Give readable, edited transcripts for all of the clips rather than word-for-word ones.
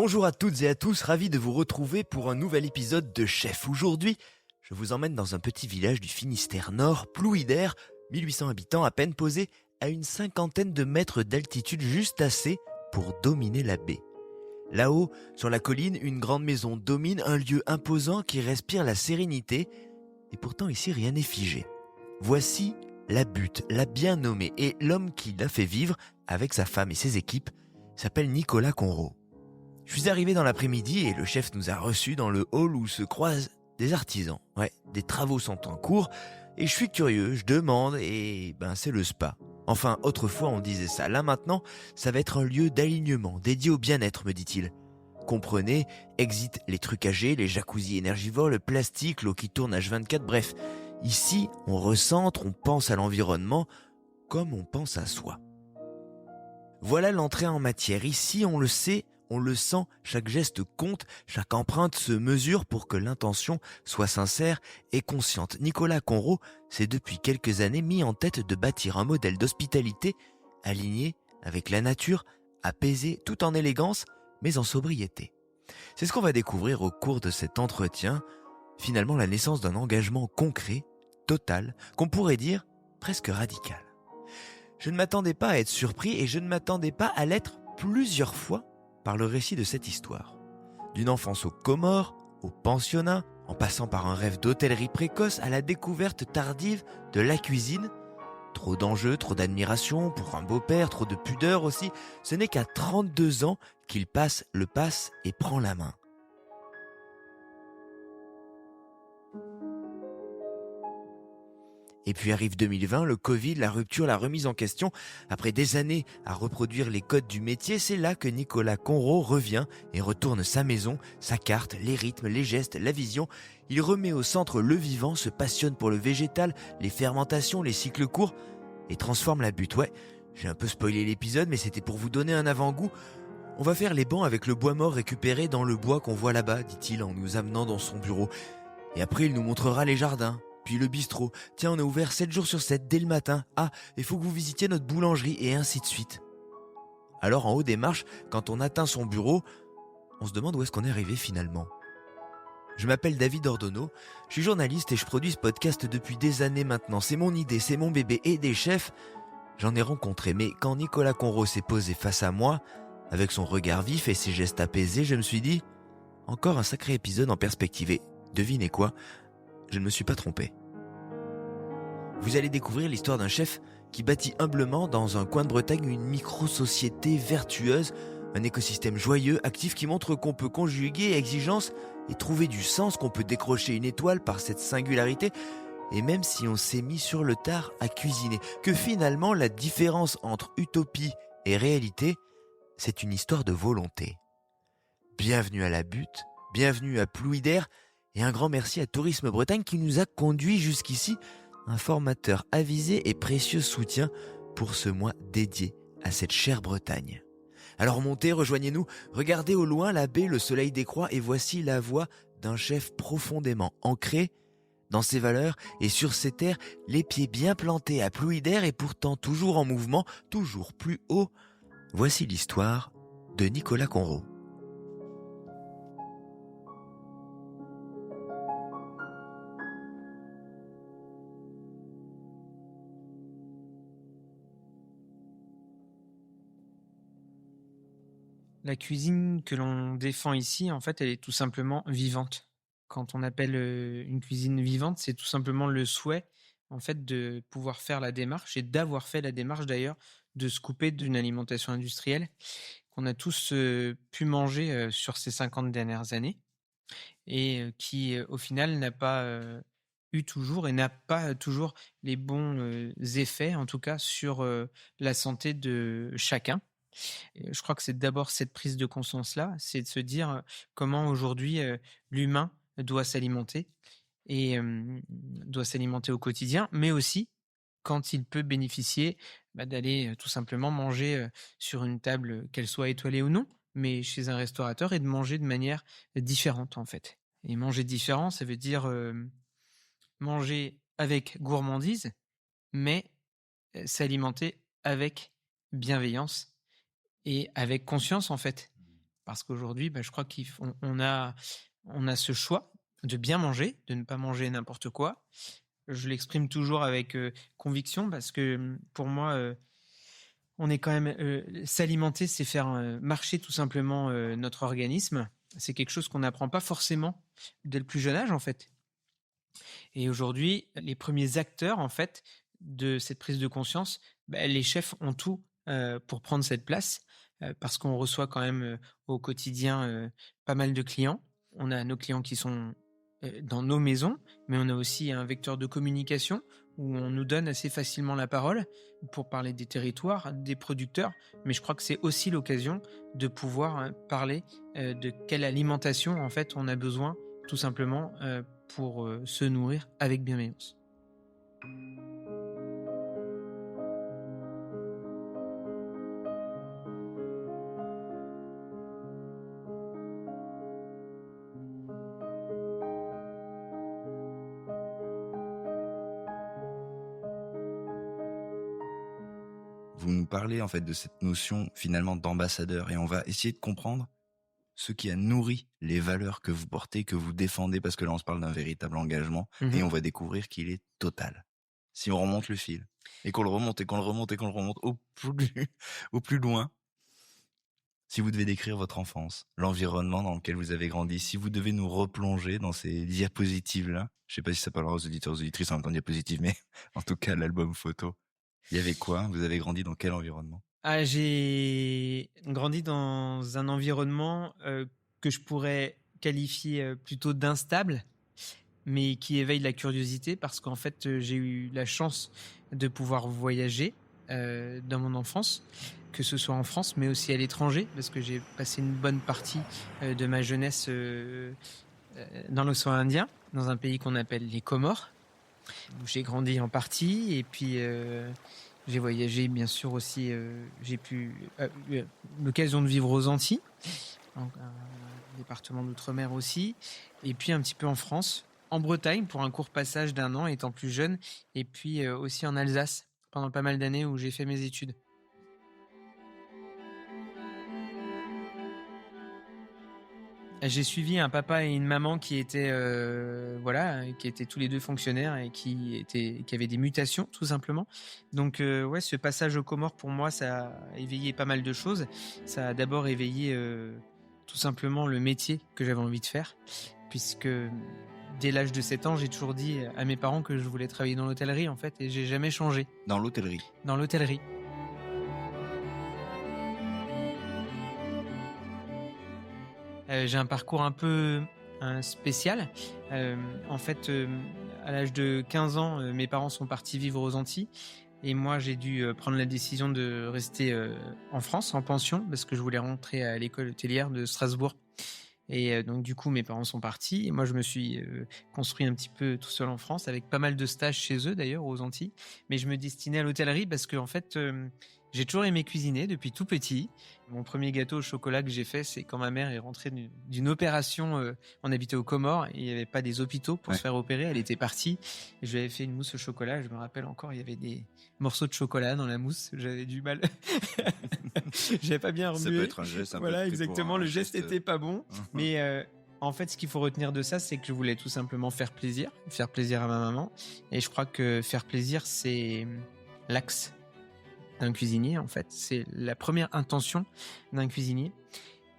Bonjour à toutes et à tous, ravi de vous retrouver pour un nouvel épisode de Chef. Aujourd'hui, je vous emmène dans un petit village du Finistère Nord, Plouidère, 1800 habitants à peine posés à une cinquantaine de mètres d'altitude, juste assez pour dominer la baie. Là-haut, sur la colline, une grande maison domine un lieu imposant qui respire la sérénité, et pourtant ici rien n'est figé. Voici la butte, la bien nommée, et l'homme qui l'a fait vivre, avec sa femme et ses équipes, s'appelle Nicolas Conrot. Je suis arrivé dans l'après-midi et le chef nous a reçus dans le hall où se croisent des artisans. Ouais, des travaux sont en cours et je suis curieux, je demande et c'est le spa. Enfin, autrefois on disait ça. Là maintenant, ça va être un lieu d'alignement dédié au bien-être, me dit-il. Comprenez, exit les trucs âgés, les jacuzzis énergivores, le plastique, l'eau qui tourne H24, bref. Ici, on recentre, on pense à l'environnement comme on pense à soi. Voilà l'entrée en matière. Ici, on le sait, on le sent, chaque geste compte, chaque empreinte se mesure pour que l'intention soit sincère et consciente. Nicolas Conrot s'est depuis quelques années mis en tête de bâtir un modèle d'hospitalité aligné avec la nature, apaisé tout en élégance, mais en sobriété. C'est ce qu'on va découvrir au cours de cet entretien, finalement la naissance d'un engagement concret, total, qu'on pourrait dire presque radical. Je ne m'attendais pas à être surpris et je ne m'attendais pas à l'être plusieurs fois par le récit de cette histoire. D'une enfance aux Comores, au pensionnat, en passant par un rêve d'hôtellerie précoce à la découverte tardive de la cuisine. Trop d'enjeux, trop d'admiration pour un beau-père, trop de pudeur aussi. Ce n'est qu'à 32 ans qu'il passe le pas et prend la main. Et puis arrive 2020, le Covid, la rupture, la remise en question. Après des années à reproduire les codes du métier, c'est là que Nicolas Conrot revient et retourne sa maison, sa carte, les rythmes, les gestes, la vision. Il remet au centre le vivant, se passionne pour le végétal, les fermentations, les cycles courts et transforme la butte. Ouais, j'ai un peu spoilé l'épisode, mais c'était pour vous donner un avant-goût. On va faire les bancs avec le bois mort récupéré dans le bois qu'on voit là-bas, dit-il en nous amenant dans son bureau. Et après, il nous montrera les jardins. Puis le bistrot. Tiens, on est ouvert 7 jours sur 7 dès le matin. Ah, il faut que vous visitiez notre boulangerie et ainsi de suite. Alors en haut des marches, quand on atteint son bureau, on se demande où est-ce qu'on est arrivé finalement. Je m'appelle David Ordonneau, je suis journaliste et je produis ce podcast depuis des années maintenant. C'est mon idée, c'est mon bébé et des chefs. J'en ai rencontré, mais quand Nicolas Conrot s'est posé face à moi, avec son regard vif et ses gestes apaisés, je me suis dit, encore un sacré épisode en perspective. Et devinez quoi ? Je ne me suis pas trompé. Vous allez découvrir l'histoire d'un chef qui bâtit humblement dans un coin de Bretagne une micro-société vertueuse, un écosystème joyeux, actif qui montre qu'on peut conjuguer exigence et trouver du sens, qu'on peut décrocher une étoile par cette singularité, et même si on s'est mis sur le tard à cuisiner, que finalement la différence entre utopie et réalité, c'est une histoire de volonté. Bienvenue à la butte, bienvenue à Plouidère, et un grand merci à Tourisme Bretagne qui nous a conduits jusqu'ici, un formateur avisé et précieux soutien pour ce mois dédié à cette chère Bretagne. Alors montez, rejoignez-nous, regardez au loin la baie, le soleil décroît et voici la voix d'un chef profondément ancré dans ses valeurs et sur ses terres, les pieds bien plantés à Plouidère et pourtant toujours en mouvement, toujours plus haut. Voici l'histoire de Nicolas Conrot. La cuisine que l'on défend ici, en fait, elle est tout simplement vivante. Quand on appelle une cuisine vivante, c'est tout simplement le souhait, en fait, de pouvoir faire la démarche et d'avoir fait la démarche d'ailleurs de se couper d'une alimentation industrielle qu'on a tous pu manger sur ces 50 dernières années et qui, au final, n'a pas eu toujours et n'a pas toujours les bons effets, en tout cas, sur la santé de chacun. Et je crois que c'est d'abord cette prise de conscience-là, c'est de se dire, comment aujourd'hui, l'humain doit s'alimenter et doit s'alimenter au quotidien, mais aussi quand il peut bénéficier, d'aller, tout simplement manger, sur une table, qu'elle soit étoilée ou non, mais chez un restaurateur et de manger de manière différente, en fait. Et manger différent, ça veut dire, manger avec gourmandise, mais s'alimenter avec bienveillance et avec conscience, en fait. Parce qu'aujourd'hui, je crois qu'on a ce choix de bien manger, de ne pas manger n'importe quoi. Je l'exprime toujours avec conviction parce que pour moi, on est quand même s'alimenter, c'est faire marcher tout simplement notre organisme. C'est quelque chose qu'on n'apprend pas forcément dès le plus jeune âge en fait. Et aujourd'hui, les premiers acteurs en fait de cette prise de conscience, les chefs ont tout pour prendre cette place parce qu'on reçoit quand même au quotidien pas mal de clients. On a nos clients qui sont dans nos maisons, mais on a aussi un vecteur de communication où on nous donne assez facilement la parole pour parler des territoires, des producteurs, mais je crois que c'est aussi l'occasion de pouvoir parler de quelle alimentation en fait on a besoin tout simplement pour se nourrir avec bienveillance. Vous nous parlez en fait de cette notion finalement d'ambassadeur et on va essayer de comprendre ce qui a nourri les valeurs que vous portez, que vous défendez, parce que là on se parle d'un véritable engagement et on va découvrir qu'il est total. Si on remonte le fil et qu'on le remonte et qu'on le remonte et qu'on le remonte au plus loin, si vous devez décrire votre enfance, l'environnement dans lequel vous avez grandi, si vous devez nous replonger dans ces diapositives-là, je sais pas si ça parlera aux auditeurs, aux auditrices en même temps diapositives, mais en tout cas l'album photo, il y avait quoi? Vous avez grandi dans quel environnement? J'ai grandi dans un environnement que je pourrais qualifier plutôt d'instable, mais qui éveille la curiosité parce qu'en fait, j'ai eu la chance de pouvoir voyager dans mon enfance, que ce soit en France, mais aussi à l'étranger, parce que j'ai passé une bonne partie de ma jeunesse dans l'océan Indien, dans un pays qu'on appelle les Comores, où j'ai grandi en partie, et puis j'ai voyagé bien sûr aussi, j'ai eu l'occasion de vivre aux Antilles, un département d'outre-mer aussi, et puis un petit peu en France, en Bretagne pour un court passage d'1 an étant plus jeune, et puis aussi en Alsace pendant pas mal d'années où j'ai fait mes études. J'ai suivi un papa et une maman qui étaient qui étaient tous les deux fonctionnaires et qui avaient des mutations tout simplement. Donc ouais, ce passage aux Comores pour moi ça a éveillé pas mal de choses. Ça a d'abord éveillé tout simplement le métier que j'avais envie de faire, puisque dès l'âge de 7 ans, j'ai toujours dit à mes parents que je voulais travailler dans l'hôtellerie en fait, et j'ai jamais changé. Dans l'hôtellerie? Dans l'hôtellerie. J'ai un parcours un peu spécial. En fait, à l'âge de 15 ans, mes parents sont partis vivre aux Antilles. Et moi, j'ai dû prendre la décision de rester en France, en pension, parce que je voulais rentrer à l'école hôtelière de Strasbourg. Et donc, du coup, mes parents sont partis. Et moi, je me suis construit un petit peu tout seul en France, avec pas mal de stages chez eux, d'ailleurs, aux Antilles. Mais je me destinais à l'hôtellerie parce que, en fait, j'ai toujours aimé cuisiner depuis tout petit. Mon premier gâteau au chocolat que j'ai fait, c'est quand ma mère est rentrée d'une opération. On habitait aux Comores et il n'y avait pas des hôpitaux pour se faire opérer. Elle était partie. Et je lui avais fait une mousse au chocolat. Je me rappelle encore, il y avait des morceaux de chocolat dans la mousse. J'avais du mal. J'avais pas bien remué. Ça peut être un geste. Voilà, exactement. Le geste était pas bon. Mais en fait, ce qu'il faut retenir de ça, c'est que je voulais tout simplement faire plaisir à ma maman. Et je crois que faire plaisir, c'est l'axe d'un cuisinier, en fait. C'est la première intention d'un cuisinier.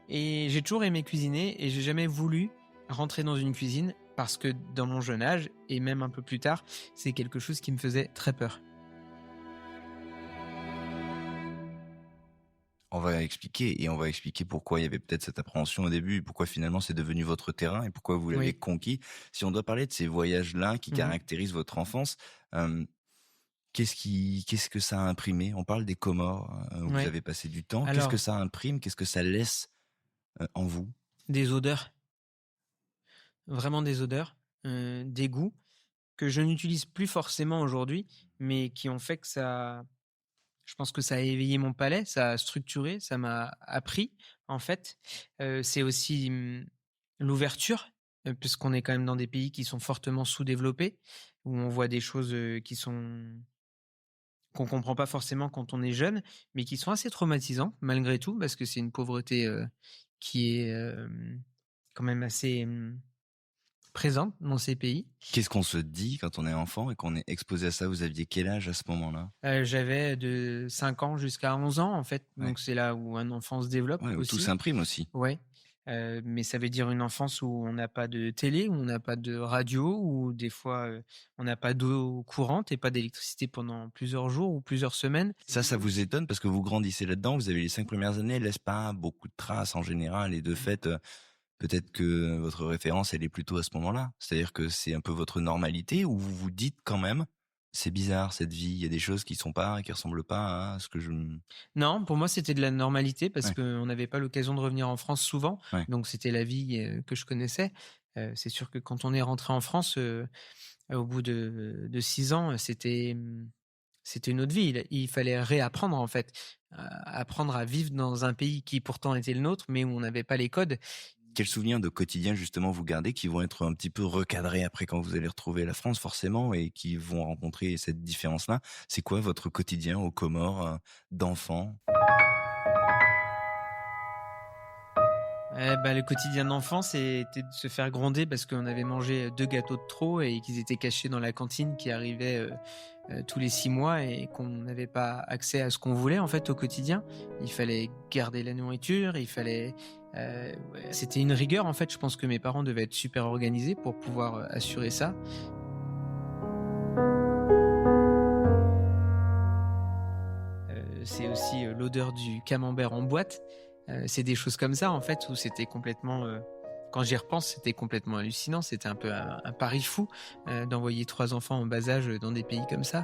Et j'ai toujours aimé cuisiner et j'ai jamais voulu rentrer dans une cuisine parce que dans mon jeune âge, et même un peu plus tard, c'est quelque chose qui me faisait très peur. On va expliquer pourquoi il y avait peut-être cette appréhension au début et pourquoi finalement c'est devenu votre terrain et pourquoi vous l'avez conquis. Si on doit parler de ces voyages-là qui caractérisent votre enfance, qu'est-ce que ça a imprimé? On parle des Comores, où vous avez passé du temps. Alors, qu'est-ce que ça imprime? Qu'est-ce que ça laisse en vous? Des odeurs. Vraiment des odeurs, des goûts que je n'utilise plus forcément aujourd'hui, mais qui ont fait que je pense que ça a éveillé mon palais, ça a structuré, ça m'a appris, en fait. C'est aussi l'ouverture, puisqu'on est quand même dans des pays qui sont fortement sous-développés, où on voit des choses qu'on comprend pas forcément quand on est jeune, mais qui sont assez traumatisants malgré tout, parce que c'est une pauvreté qui est quand même assez présente dans ces pays. Qu'est-ce qu'on se dit quand on est enfant et qu'on est exposé à ça? Vous aviez quel âge à ce moment-là? J'avais de 5 ans jusqu'à 11 ans, en fait, Ouais. donc c'est là où un enfant se développe Ouais, où tout aussi. s'imprime aussi. Ouais, mais ça veut dire une enfance où on n'a pas de télé, où on n'a pas de radio, où des fois, on n'a pas d'eau courante et pas d'électricité pendant plusieurs jours ou plusieurs semaines. Ça vous étonne parce que vous grandissez là-dedans, vous avez les 5 premières années, elles laissent pas beaucoup de traces en général et de fait, peut-être que votre référence, elle est plutôt à ce moment-là? C'est-à-dire que c'est un peu votre normalité ou vous vous dites quand même: «C'est bizarre cette vie, il y a des choses qui ressemblent pas à ce que je m». Non, pour moi, c'était de la normalité parce Ouais, qu'on n'avait pas l'occasion de revenir en France souvent, ouais. donc c'était la vie, que je connaissais. C'est sûr que quand on est rentré en France, au bout de 6 ans, c'était une autre vie. Il fallait réapprendre, en fait, apprendre à vivre dans un pays qui pourtant était le nôtre, mais où on n'avait pas les codes. Quels souvenirs de quotidien justement vous gardez qui vont être un petit peu recadrés après quand vous allez retrouver la France forcément et qui vont rencontrer cette différence-là? C'est quoi votre quotidien aux Comores, d'enfant? Le quotidien d'enfant, c'était de se faire gronder parce qu'on avait mangé 2 gâteaux de trop et qu'ils étaient cachés dans la cantine qui arrivait, tous les 6 mois et qu'on n'avait pas accès à ce qu'on voulait, en fait, au quotidien. Il fallait garder la nourriture, il fallait, ouais, c'était une rigueur, en fait. Je pense que mes parents devaient être super organisés pour pouvoir, assurer ça. C'est aussi, l'odeur du camembert en boîte. C'est des choses comme ça, en fait, où c'était complètement, quand j'y repense, c'était complètement hallucinant. C'était un peu un pari fou, d'envoyer 3 enfants en bas âge, dans des pays comme ça.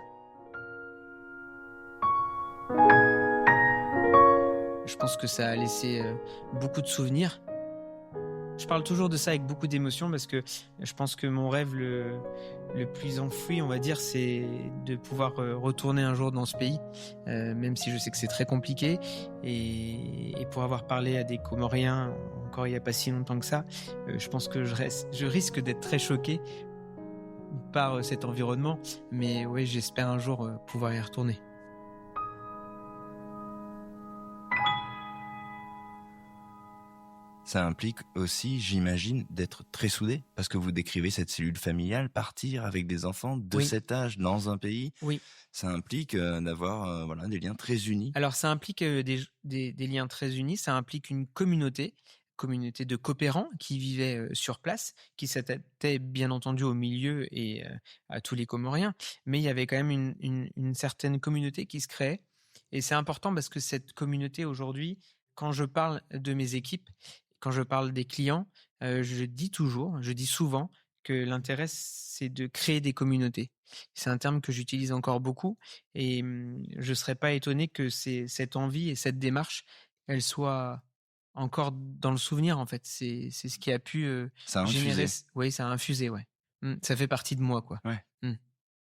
Je pense que ça a laissé, beaucoup de souvenirs. Je parle toujours de ça avec beaucoup d'émotion parce que je pense que mon rêve le plus enfoui, on va dire, c'est de pouvoir retourner un jour dans ce pays, même si je sais que c'est très compliqué. Et pour avoir parlé à des Comoriens encore il n'y a pas si longtemps que ça, je pense que je risque d'être très choqué par cet environnement. Mais oui, j'espère un jour pouvoir y retourner. Ça implique aussi, j'imagine, d'être très soudé parce que vous décrivez cette cellule familiale, partir avec des enfants de Oui, cet âge dans un pays, oui. ça implique, d'avoir, voilà, des liens très unis. Alors ça implique, des liens très unis, ça implique une communauté de coopérants qui vivaient, sur place, qui s'adaptaient bien entendu au milieu et à tous les Comoriens. Mais il y avait quand même une certaine communauté qui se créait et c'est important parce que cette communauté aujourd'hui, quand je parle de mes équipes, quand je parle des clients, je dis souvent que l'intérêt, c'est de créer des communautés. C'est un terme que j'utilise encore beaucoup et je serais pas étonné que cette envie et cette démarche, elle soit encore dans le souvenir, en fait. C'est ce qui a pu, Ça a générer infusé. c oui, ça a infusé, ouais. Ça fait partie de moi, quoi. Ouais. Mmh.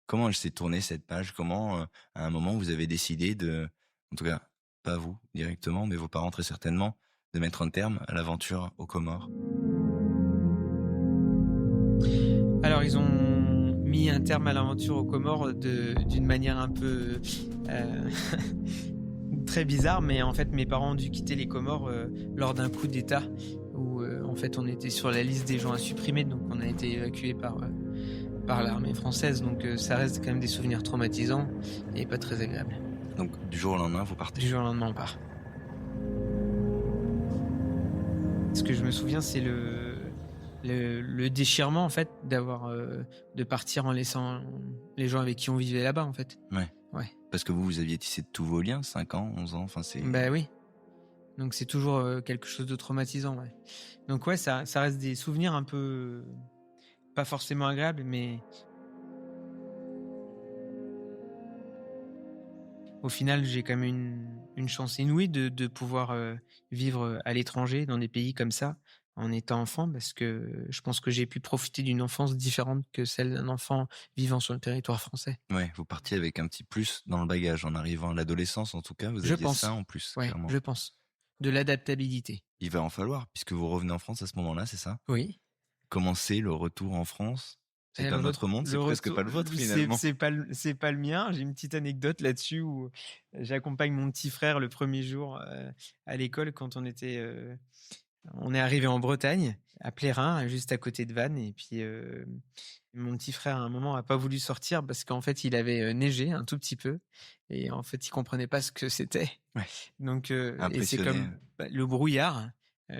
Comment elle s'est tournée cette page? Comment, à un moment vous avez décidé de, en tout cas, pas vous directement, mais vos parents très certainement, de mettre un terme à l'aventure aux Comores? Alors ils ont mis un terme à l'aventure aux Comores d'une manière un peu, très bizarre, mais en fait mes parents ont dû quitter les Comores, lors d'un coup d'État où, en fait on était sur la liste des gens à supprimer, donc on a été évacués par l'armée française, donc ça reste quand même des souvenirs traumatisants et pas très agréables. Donc du jour au lendemain, vous partez. Du jour au lendemain, on part. Ce que je me souviens, c'est le déchirement, en fait, de partir en laissant les gens avec qui on vivait là-bas, en fait. Ouais. Ouais. Parce que vous aviez tissé de tous vos liens, 5 ans, 11 ans, enfin c'est Bah oui. Donc c'est toujours quelque chose de traumatisant, ouais. Donc ouais, ça reste des souvenirs un peu pas forcément agréables, mais au final, j'ai quand même une chance inouïe de pouvoir vivre à l'étranger, dans des pays comme ça, en étant enfant, parce que je pense que j'ai pu profiter d'une enfance différente que celle d'un enfant vivant sur le territoire français. ouais, vous partiez avec un petit plus dans le bagage en arrivant à l'adolescence en tout cas, vous Je aviez ça pense. en plus, Ouais, clairement. je pense. De l'adaptabilité. Il va en falloir puisque vous revenez en France à ce moment-là, c'est ça? Oui. Comment c'est le retour en France? C'est Et un autre monde, c'est presque retour, pas le vôtre c'est finalement. c'est pas le mien. J'ai une petite anecdote là-dessus où j'accompagne mon petit frère le premier jour à l'école quand on était On est arrivé en Bretagne, à Plérin, juste à côté de Vannes, et puis mon petit frère à un moment a pas voulu sortir parce qu'en fait il avait neigé un tout petit peu et en fait il comprenait pas ce que c'était. Ouais. Donc et c'est Impressionné. comme le brouillard,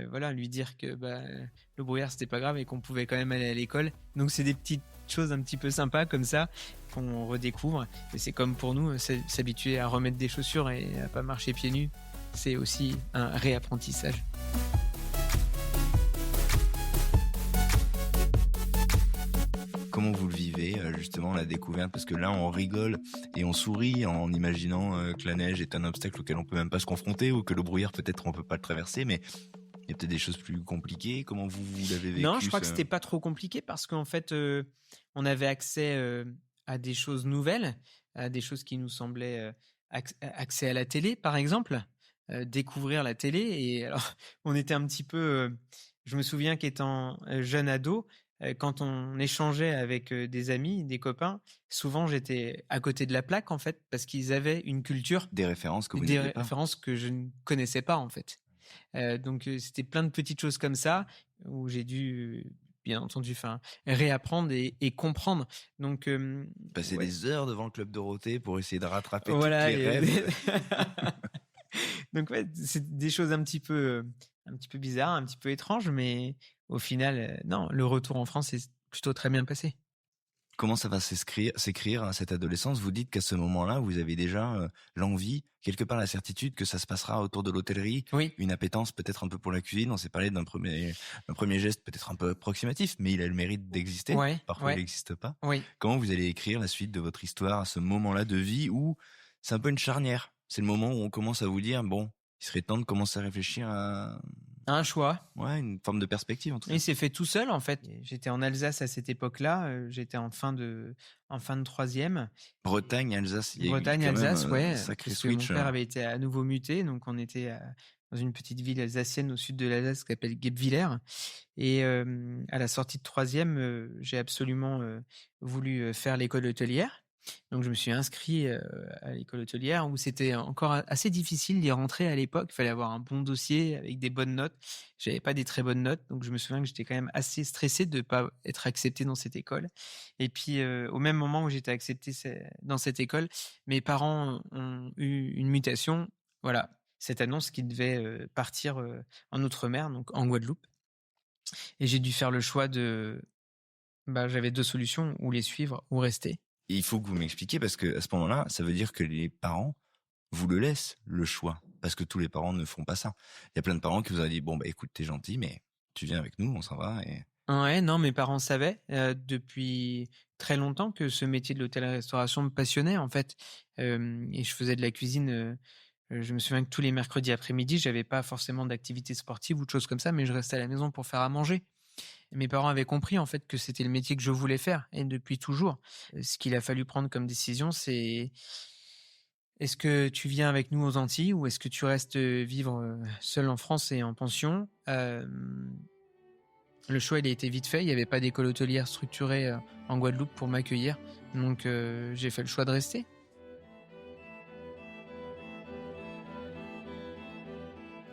voilà, lui dire que le brouillard c'était pas grave et qu'on pouvait quand même aller à l'école. Donc c'est des petites choses un petit peu sympas comme ça qu'on redécouvre. Et c'est comme pour nous, s'habituer à remettre des chaussures et à pas marcher pieds nus, c'est aussi un réapprentissage. Comment vous le vivez, justement, la découverte? Parce que là, on rigole et on sourit en imaginant que la neige est un obstacle auquel on peut même pas se confronter, ou que le brouillard, peut-être, on peut pas le traverser, mais il y a peut-être des choses plus compliquées. Comment vous l'avez vécu? Non, je crois que c'était pas trop compliqué parce qu'en fait, on avait accès à des choses nouvelles, à des choses qui nous semblaient accès à la télé, par exemple, découvrir la télé. Et alors, on était un petit peu. Je me souviens qu'étant jeune ado, quand on échangeait avec des amis, des copains, souvent j'étais à côté de la plaque en fait parce qu'ils avaient une culture, Des références que vous des n'aviez pas? références que je ne connaissais pas en fait. Donc c'était plein de petites choses comme ça où j'ai dû, bien entendu, réapprendre et comprendre. Donc Passer ouais, des heures devant le club Dorothée pour essayer de rattraper toutes voilà. les rêves. Donc ouais, c'est des choses un petit peu bizarres, un petit peu étranges, mais au final, non, le retour en France est plutôt très bien passé. Comment ça va s'écrire à cette adolescence? Vous dites qu'à ce moment-là, vous avez déjà l'envie, quelque part la certitude que ça se passera autour de l'hôtellerie, Oui. une appétence peut-être un peu pour la cuisine. On s'est parlé d'un premier geste peut-être un peu approximatif, mais il a le mérite d'exister. Ouais, Parfois, il ouais, n'existe pas. oui. Comment vous allez écrire la suite de votre histoire à ce moment-là de vie où c'est un peu une charnière? C'est le moment où on commence à vous dire, bon, il serait temps de commencer à réfléchir à Un choix. une forme de perspective en tout cas. Il s'est fait tout seul en fait. J'étais en Alsace à cette époque-là. J'étais en fin de troisième. Bretagne, Alsace, il y a eu Bretagne, quand même Alsace, ouais. sacré Parce que mon switch. père avait été à nouveau muté, donc on était dans une petite ville alsacienne au sud de l'Alsace qui s'appelle Guebwiller. Et à la sortie de troisième, j'ai absolument voulu faire l'école hôtelière. Donc je me suis inscrit à l'école hôtelière où c'était encore assez difficile d'y rentrer à l'époque. Il fallait avoir un bon dossier avec des bonnes notes. J'avais pas des très bonnes notes, donc je me souviens que j'étais quand même assez stressé de pas être accepté dans cette école. Et puis au même moment où j'étais accepté dans cette école, mes parents ont eu une mutation. Voilà, cette annonce qu'ils devaient partir en Outre-mer, donc en Guadeloupe. Et j'ai dû faire le choix j'avais deux solutions, ou les suivre ou rester. Et il faut que vous m'expliquiez, parce que à ce moment-là, ça veut dire que les parents vous le laissent, le choix. Parce que tous les parents ne font pas ça. Il y a plein de parents qui vous ont dit, bon, bah, écoute, t'es gentil, mais tu viens avec nous, on s'en va. Et Ouais, non, mes parents savaient depuis très longtemps que ce métier de l'hôtellerie-restauration me passionnait en fait. Et je faisais de la cuisine. Je me souviens que tous les mercredis après-midi, j'avais pas forcément d'activité sportive ou de choses comme ça, mais je restais à la maison pour faire à manger. Et mes parents avaient compris en fait que c'était le métier que je voulais faire, et depuis toujours. Ce qu'il a fallu prendre comme décision, c'est: est-ce que tu viens avec nous aux Antilles ou est-ce que tu restes vivre seul en France et en pension? Le choix, il a été vite fait. Il n'y avait pas d'école hôtelière structurée en Guadeloupe pour m'accueillir. Donc, j'ai fait le choix de rester.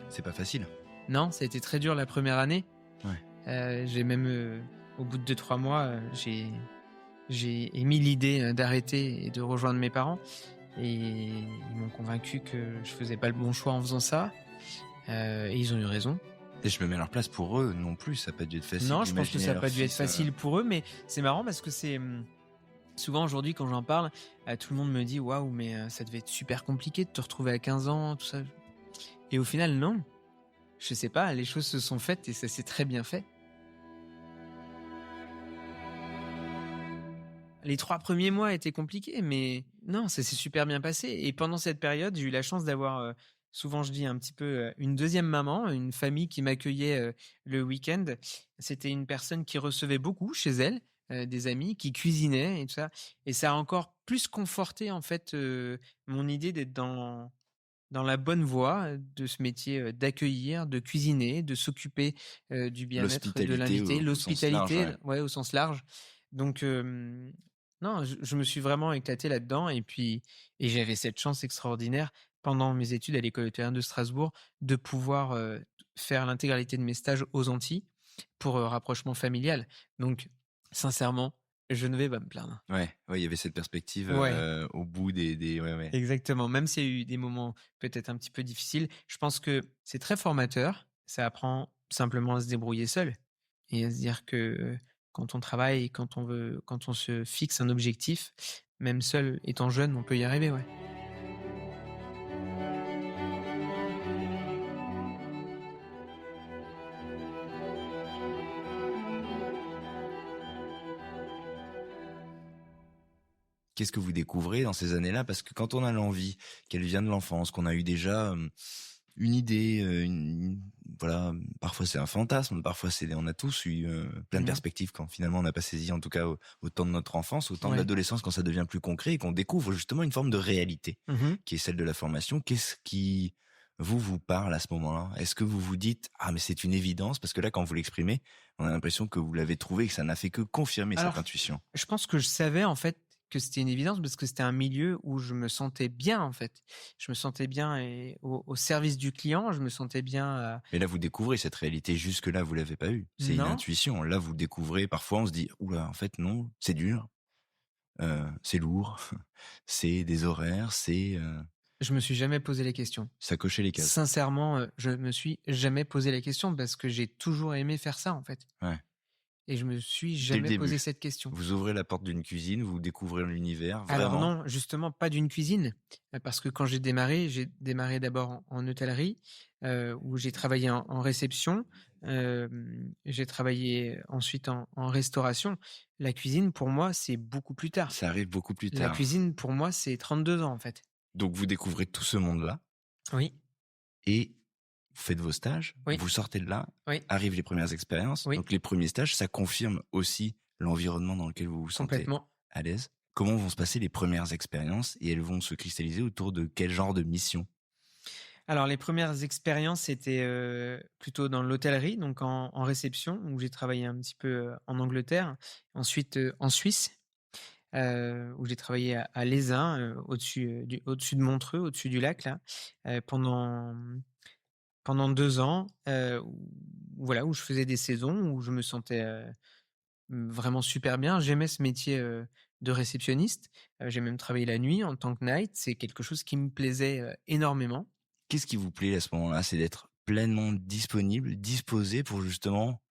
c'est pas facile. Non, ça a été très dur la première année. Ouais. J'ai même, au bout de 2-3 mois, j'ai émis l'idée d'arrêter et de rejoindre mes parents. Et ils m'ont convaincu que je faisais pas le bon choix en faisant ça. Et ils ont eu raison. Et je me mets à leur place, pour eux non plus, ça n'a pas dû être facile. Non, je pense que d'imaginer ça n'a leur pas dû être fils, facile pour eux, mais c'est marrant parce que c'est souvent aujourd'hui quand j'en parle, tout le monde me dit waouh, mais ça devait être super compliqué de te retrouver à 15 ans, tout ça. Et au final, non. Je sais pas, les choses se sont faites et ça s'est très bien fait. Les 3 premiers mois étaient compliqués, mais non, ça s'est super bien passé. Et pendant cette période, j'ai eu la chance d'avoir, souvent je dis un petit peu, une deuxième maman, une famille qui m'accueillait le week-end. C'était une personne qui recevait beaucoup chez elle, des amis, qui cuisinaient et tout ça. Et ça a encore plus conforté en fait mon idée d'être dans la bonne voie de ce métier d'accueillir, de cuisiner, de s'occuper du bien-être de l'invité, l'hospitalité, ouais, au sens large. Donc non, je me suis vraiment éclaté là-dedans, et j'avais cette chance extraordinaire pendant mes études à l'école hôtelière de Strasbourg de pouvoir faire l'intégralité de mes stages aux Antilles pour rapprochement familial. Donc, sincèrement, je ne vais pas me plaindre. Ouais, il y avait cette perspective Ouais, au bout des ouais. exactement. Même s'il y a eu des moments peut-être un petit peu difficiles, je pense que c'est très formateur. Ça apprend simplement à se débrouiller seul et à se dire que quand on travaille et quand on se fixe un objectif, même seul étant jeune, on peut y arriver, ouais. Qu'est-ce que vous découvrez dans ces années-là? Parce que quand on a l'envie, qu'elle vient de l'enfance, qu'on a eu déjà une idée, voilà, parfois c'est un fantasme, parfois on a tous eu plein de Mmh. perspectives quand finalement on n'a pas saisi, en tout cas au temps de notre enfance, au temps de Ouais. l'adolescence quand ça devient plus concret et qu'on découvre justement une forme de réalité Mmh. qui est celle de la formation. Qu'est-ce qui vous parle à ce moment-là? Est-ce que vous vous dites ah mais c'est une évidence? Parce que là quand vous l'exprimez, on a l'impression que vous l'avez trouvé et que ça n'a fait que confirmer cette Alors, intuition. je pense que je savais en fait que c'était une évidence parce que c'était un milieu où je me sentais bien en fait. Je me sentais bien et au service du client, je me sentais bien, Mais là, vous découvrez cette réalité. Jusque-là, vous l'avez pas eue. C'est une non, intuition. Là, vous découvrez. Parfois, on se dit, oula, en fait, non, c'est dur, c'est lourd, c'est des horaires, je me suis jamais posé les questions. ça cochait les cases. Sincèrement, je me suis jamais posé la question parce que j'ai toujours aimé faire ça en fait Ouais. et je me suis Dès le jamais posé début, cette question. vous ouvrez la porte d'une cuisine, vous découvrez l'univers, Alors vraiment. non, justement pas d'une cuisine, parce que quand j'ai démarré d'abord en hôtellerie, où j'ai travaillé en réception, j'ai travaillé ensuite en restauration. La cuisine pour moi, c'est beaucoup plus tard. Ça arrive beaucoup plus La tard. cuisine pour moi, c'est 32 ans en fait. Donc, vous découvrez tout ce monde-là Oui, et vous faites vos stages, oui, vous sortez de là, oui, arrivent les premières expériences. oui, Donc, les premiers stages, ça confirme aussi l'environnement dans lequel vous vous sentez complètement. à l'aise. Comment vont se passer les premières expériences et elles vont se cristalliser autour de quel genre de mission? Alors les premières expériences, c'était, plutôt dans l'hôtellerie, donc en réception, où j'ai travaillé un petit peu, en Angleterre. Ensuite, en Suisse, où j'ai travaillé à Lézin, au-dessus de Montreux, au-dessus du lac là, pendant 2 ans, voilà, où je faisais des saisons, où je me sentais, vraiment super bien. J'aimais ce métier, de réceptionniste. J'ai même travaillé la nuit en tant que night. C'est quelque chose qui me plaisait, énormément. Qu'est-ce qui vous plaît à ce moment-là? C'est d'être pleinement disponible, disposé pour justement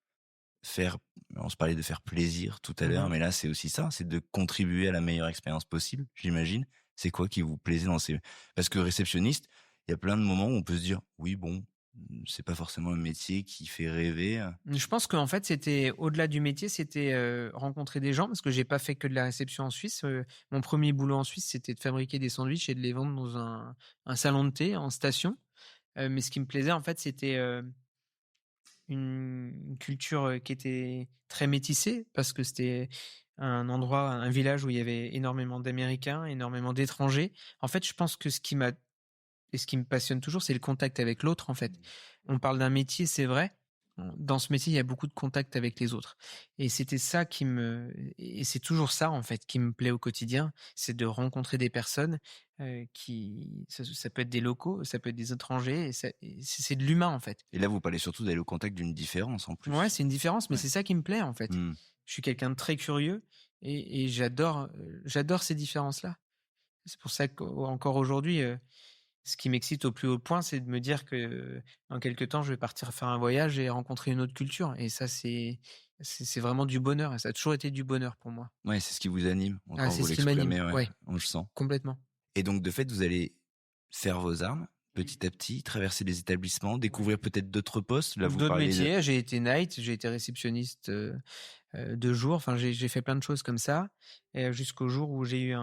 faire, on se parlait de faire plaisir tout à l'heure, Mmh. mais là c'est aussi ça, c'est de contribuer à la meilleure expérience possible, j'imagine. C'est quoi qui vous plaisait dans ces... Parce que réceptionniste, il y a plein de moments où on peut se dire, oui bon, c'est pas forcément un métier qui fait rêver. Je pense qu'en fait, c'était au-delà du métier, c'était, rencontrer des gens parce que j'ai pas fait que de la réception en Suisse. Mon premier boulot en Suisse, c'était de fabriquer des sandwichs et de les vendre dans un salon de thé en station. Mais ce qui me plaisait, en fait, c'était, une culture, qui était très métissée parce que c'était un endroit, un village où il y avait énormément d'Américains, énormément d'étrangers. En fait, je pense que ce qui me passionne toujours, c'est le contact avec l'autre, en fait. On parle d'un métier, c'est vrai. Dans ce métier, il y a beaucoup de contact avec les autres. Et c'était ça et c'est toujours ça, en fait, qui me plaît au quotidien. C'est de rencontrer des personnes, ça peut être des locaux, ça peut être des étrangers, et c'est de l'humain, en fait. Et là vous parlez surtout d'aller au contact d'une différence en Ouais, plus. c'est une différence, mais Ouais. c'est ça qui me plaît, en fait. Hmm. Je suis quelqu'un de très curieux et j'adore ces différences-là. C'est pour ça qu'encore aujourd'hui, ce qui m'excite au plus haut point, c'est de me dire que dans quelque temps, je vais partir faire un voyage et rencontrer une autre culture. Et ça, c'est vraiment du bonheur. Et ça a toujours été du bonheur pour moi. Ouais, c'est ce qui vous anime Ah, quand c'est vous ce qui m'anime. l'exprimez, ouais, Ouais, on le sent. complètement. Et donc de fait, vous allez faire vos armes petit à petit, traverser les établissements, découvrir peut-être d'autres postes. Là, vous D'autres parliez de... métiers, j'ai été night, j'ai été réceptionniste 2 jours. Enfin, j'ai fait plein de choses comme ça. Et jusqu'au jour où j'ai eu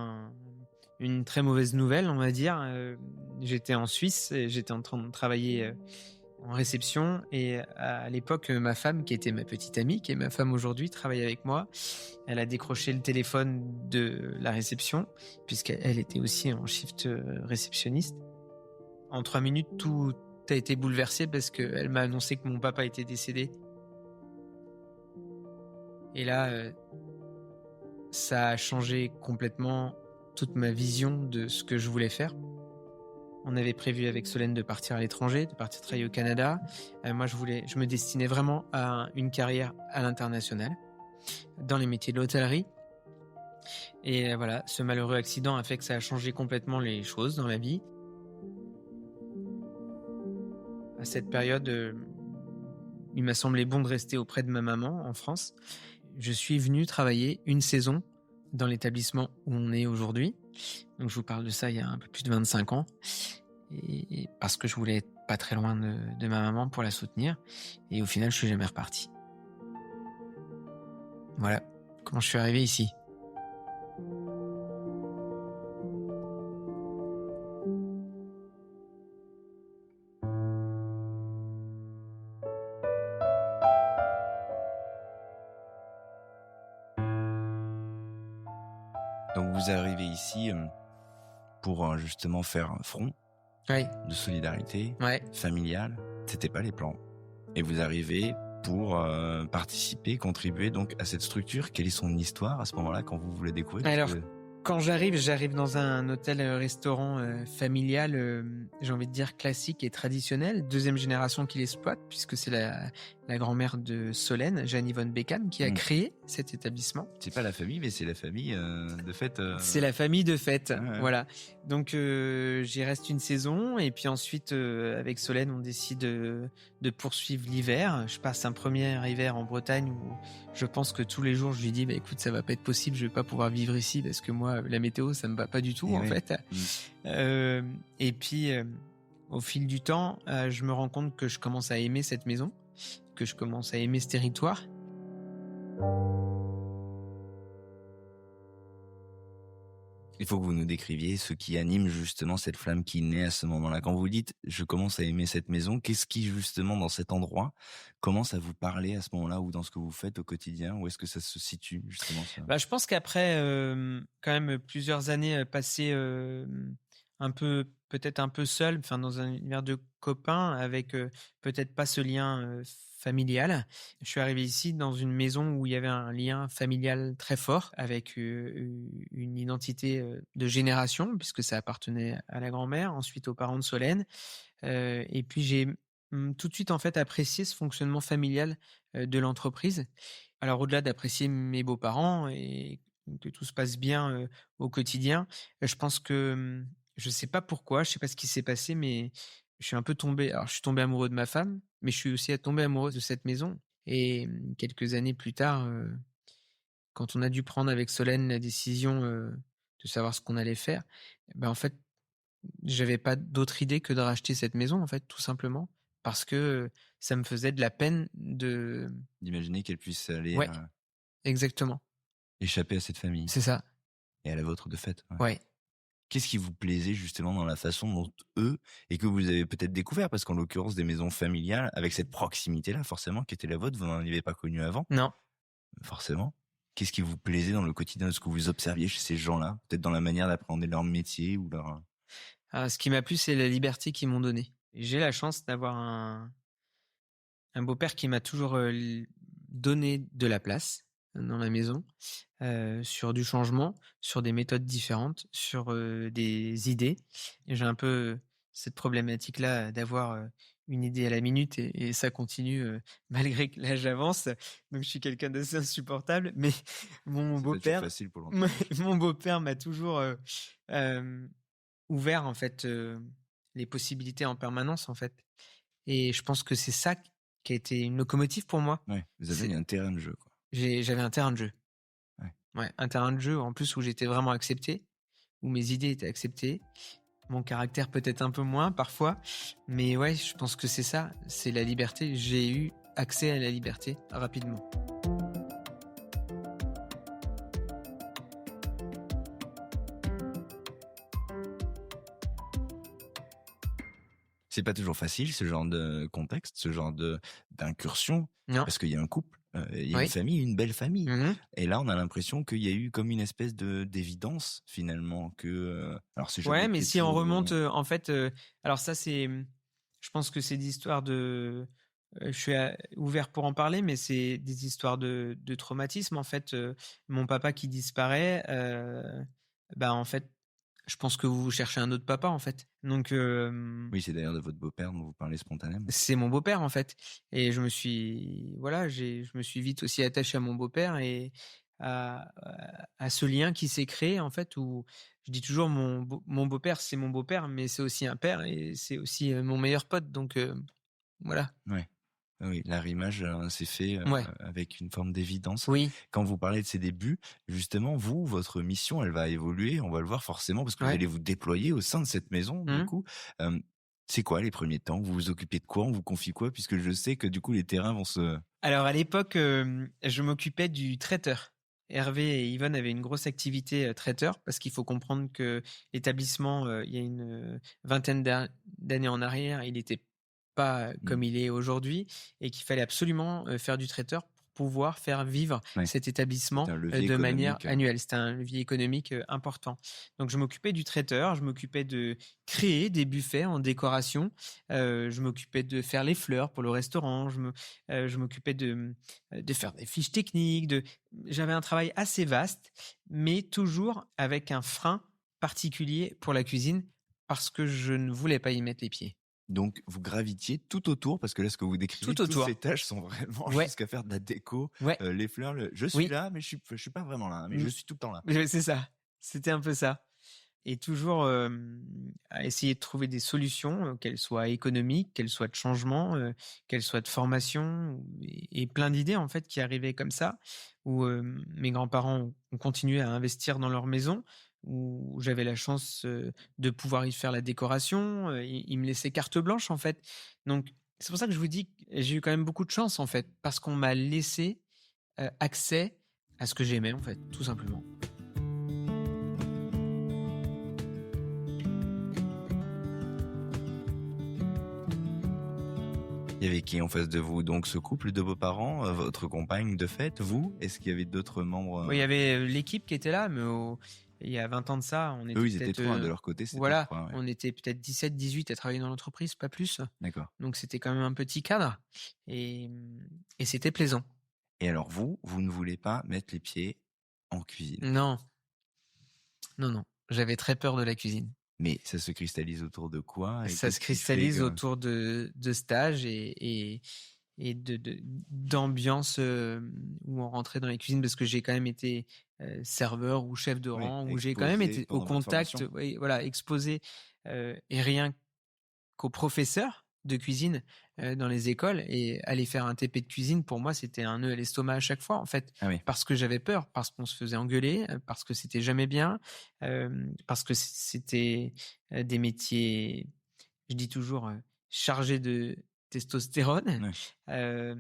une très mauvaise nouvelle, on va dire. J'étais en Suisse et j'étais en train de travailler en réception et à l'époque ma femme qui était ma petite amie, qui est ma femme aujourd'hui, travaille avec moi. Elle a décroché le téléphone de la réception puisqu'elle était aussi en shift réceptionniste. En 3 minutes, tout a été bouleversé parce qu'elle m'a annoncé que mon papa était décédé. Et là, ça a changé complètement toute ma vision de ce que je voulais faire. On avait prévu avec Solène de partir à l'étranger, de partir travailler au Canada. Moi, je me destinais vraiment à une carrière à l'international, dans les métiers de l'hôtellerie. Et voilà, ce malheureux accident a fait que ça a changé complètement les choses dans ma vie. À cette période, il m'a semblé bon de rester auprès de ma maman en France. Je suis venu travailler une saison dans l'établissement où on est aujourd'hui. Donc je vous parle de ça il y a un peu plus de 25 ans. Et parce que je voulais être pas très loin de ma maman pour la soutenir. Et au final, je suis jamais reparti. Voilà comment je suis arrivé ici. Donc vous arrivez ici pour justement faire front Oui, de solidarité ouais. familiale. C'était pas les plans. Et vous arrivez pour participer, contribuer donc à cette structure. Quelle est son histoire à ce moment-là quand vous voulez découvrir? Alors, quand j'arrive dans un hôtel-restaurant familial, j'ai envie de dire classique et traditionnel, deuxième génération qui l'exploite, puisque c'est la grand-mère de Solène, Jeanne-Yvonne Bécam, qui a créé cet établissement. C'est pas la famille, mais c'est la famille de fait. C'est la famille de fête, ouais. voilà. Donc j'y reste une saison, et puis ensuite, avec Solène, on décide de poursuivre l'hiver. Je passe un premier hiver en Bretagne où je pense que tous les jours, je lui dis, bah, écoute, ça va pas être possible, je vais pas pouvoir vivre ici parce que moi, la météo, ça me va pas du tout, en fait. Et puis, au fil du temps, je me rends compte que je commence à aimer cette maison, que je commence à aimer ce territoire. Il faut que vous nous décriviez ce qui anime justement cette flamme qui naît à ce moment-là. Quand vous dites « je commence à aimer cette maison », qu'est-ce qui justement dans cet endroit commence à vous parler à ce moment-là ou dans ce que vous faites au quotidien? Où est-ce que ça se situe justement ça? Bah, je pense qu'après quand même plusieurs années passées peut-être un peu seul, enfin dans un univers de copains avec peut-être pas ce lien familial. Je suis arrivé ici dans une maison où il y avait un lien familial très fort avec une identité de génération puisque ça appartenait à la grand-mère, ensuite aux parents de Solène. Et puis j'ai tout de suite en fait apprécié ce fonctionnement familial de l'entreprise. Alors au-delà d'apprécier mes beaux-parents et que tout se passe bien au quotidien, je pense que je sais pas pourquoi, je sais pas ce qui s'est passé, mais je suis un peu tombé. Alors je suis tombé amoureux de ma femme, mais je suis aussi tombé amoureux de cette maison. Et quelques années plus tard, quand on a dû prendre avec Solène la décision de savoir ce qu'on allait faire, ben en fait j'avais pas d'autre idée que de racheter cette maison, en fait, tout simplement, parce que ça me faisait de la peine de... D'imaginer qu'elle puisse aller Ouais, exactement, échapper à cette famille c'est ça, et à la vôtre de fait. ouais. Qu'est-ce qui vous plaisait justement dans la façon dont eux, et que vous avez peut-être découvert, parce qu'en l'occurrence des maisons familiales, avec cette proximité-là forcément qui était la vôtre, vous n'en aviez pas connu avant, Non, forcément. Qu'est-ce qui vous plaisait dans le quotidien de ce que vous observiez chez ces gens-là? Peut-être dans la manière d'appréhender leur métier ou leur... ce qui m'a plu, c'est la liberté qu'ils m'ont donnée. J'ai la chance d'avoir un beau-père qui m'a toujours donné de la place dans la maison, sur du changement, sur des méthodes différentes, sur des idées. Et j'ai un peu cette problématique-là d'avoir une idée à la minute et ça continue malgré que l'âge avance. Donc je suis quelqu'un d'assez insupportable, mais mon C'est pas toujours beau-père, facile pour l'entendre. mon beau-père m'a toujours ouvert en fait les possibilités en permanence en fait. Et je pense que c'est ça qui a été une locomotive pour moi. Ouais, vous avez un terrain de jeu, quoi. J'avais un terrain de jeu. Ouais. Ouais, un terrain de jeu en plus où j'étais vraiment accepté, où mes idées étaient acceptées. Mon caractère peut-être un peu moins parfois, mais ouais, je pense que c'est ça, c'est la liberté. J'ai eu accès à la liberté rapidement. C'est pas toujours facile ce genre de contexte, ce genre d'incursion, Non. parce qu'il y a un couple, il y a Oui. une famille, une belle famille. Mhm. Et là, on a l'impression qu'il y a eu comme une espèce d'évidence finalement que. Alors c'est jamais Ouais, mais été si on toujours, remonte, en fait, alors ça c'est, je pense que c'est des histoires de, je suis ouvert pour en parler, mais c'est des histoires de traumatisme en fait. Mon papa qui disparaît, bah en fait, Je pense que vous cherchez un autre papa, en fait. Donc, Oui, c'est d'ailleurs de votre beau-père dont vous parlez spontanément. c'est mon beau-père, en fait. Et je me suis vite aussi attaché à mon beau-père et à ce lien qui s'est créé, en fait, où je dis toujours mon beau-père, c'est mon beau-père, mais c'est aussi un père et c'est aussi mon meilleur pote. Donc, voilà. Ouais. Oui, l'arrimage s'est fait Ouais. avec une forme d'évidence. Oui. Quand vous parlez de ses débuts, justement, vous, votre mission, elle va évoluer. On va le voir forcément parce que vous Ouais. allez vous déployer au sein de cette maison. Du Mmh. coup, Euh, c'est quoi les premiers temps? Vous vous occupez de quoi? On vous confie quoi? Puisque je sais que du coup, les terrains vont se... Alors, à l'époque, je m'occupais du traiteur. Hervé et Yvonne avaient une grosse activité traiteur parce qu'il faut comprendre que l'établissement, il y a une vingtaine d'années en arrière, il n'était pas Hmm. comme il est aujourd'hui et qu'il fallait absolument faire du traiteur pour pouvoir faire vivre Ouais. cet établissement C'est un levier de manière économique. annuelle. C'était un levier économique important. Donc, je m'occupais du traiteur, je m'occupais de créer des buffets en décoration, je m'occupais de faire les fleurs pour le restaurant, je m'occupais de faire des fiches techniques. J'avais un travail assez vaste, mais toujours avec un frein particulier pour la cuisine parce que je ne voulais pas y mettre les pieds. Donc, vous gravitiez tout autour, parce que là, ce que vous décrivez, Tout toutes autour. ces tâches sont vraiment Ouais. jusqu'à faire de la déco, Ouais. les fleurs. Je suis Oui. là, mais je suis pas vraiment là, mais Mm. je suis tout le temps là. Mais c'est ça. C'était un peu ça. Et toujours à essayer de trouver des solutions, qu'elles soient économiques, qu'elles soient de changement, qu'elles soient de formation, et plein d'idées en fait qui arrivaient comme ça, où mes grands-parents ont continué à investir dans leur maison, où j'avais la chance de pouvoir y faire la décoration, ils me laissaient carte blanche en fait. Donc c'est pour ça que je vous dis que j'ai eu quand même beaucoup de chance en fait, parce qu'on m'a laissé accès à ce que j'aimais en fait, tout simplement. Il y avait qui en face de vous? Donc, ce couple de beaux-parents, votre compagne de fête, vous? Est-ce qu'il y avait d'autres membres? Oui, il y avait l'équipe qui était là, mais il y a 20 ans de ça, on était Eux, ils étaient peut-être, trois, de leur côté, c'était voilà, trois, ouais. on était peut-être 17, 18 à travailler dans l'entreprise, pas plus. D'accord. Donc c'était quand même un petit cadre et c'était plaisant. Et alors vous ne voulez pas mettre les pieds en cuisine. Non, non, j'avais très peur de la cuisine. Mais ça se cristallise autour de quoi? Et Ça qu'est-ce se qui fait cristallise que... autour de stages et d'ambiance où on rentrait dans les cuisines, parce que j'ai quand même été serveur ou chef de Oui, rang, où j'ai quand même exposé été au pendant votre contact, formation. oui, voilà, exposé, et rien qu'aux professeurs de cuisine dans les écoles, et aller faire un TP de cuisine, pour moi, c'était un nœud à l'estomac à chaque fois, en fait, Ah oui. parce que j'avais peur, parce qu'on se faisait engueuler, parce que c'était jamais bien, parce que c'était des métiers, je dis toujours, chargés de testostérone. Ouais.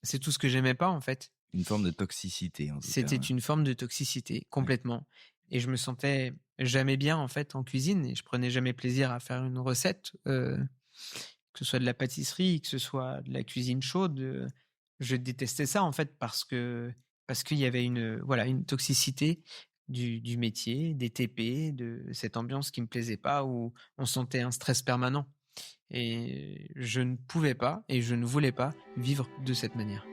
C'est tout ce que j'aimais pas, en fait. Une forme de toxicité, en tout C'était cas. une forme de toxicité, complètement. Et je me sentais jamais bien, en fait, en cuisine, et je prenais jamais plaisir à faire une recette, que ce soit de la pâtisserie, que ce soit de la cuisine chaude. Je détestais ça, en fait, parce qu'il y avait une toxicité du métier, des TP, de cette ambiance qui me plaisait pas, où on sentait un stress permanent. Et je ne pouvais pas et je ne voulais pas vivre de cette manière.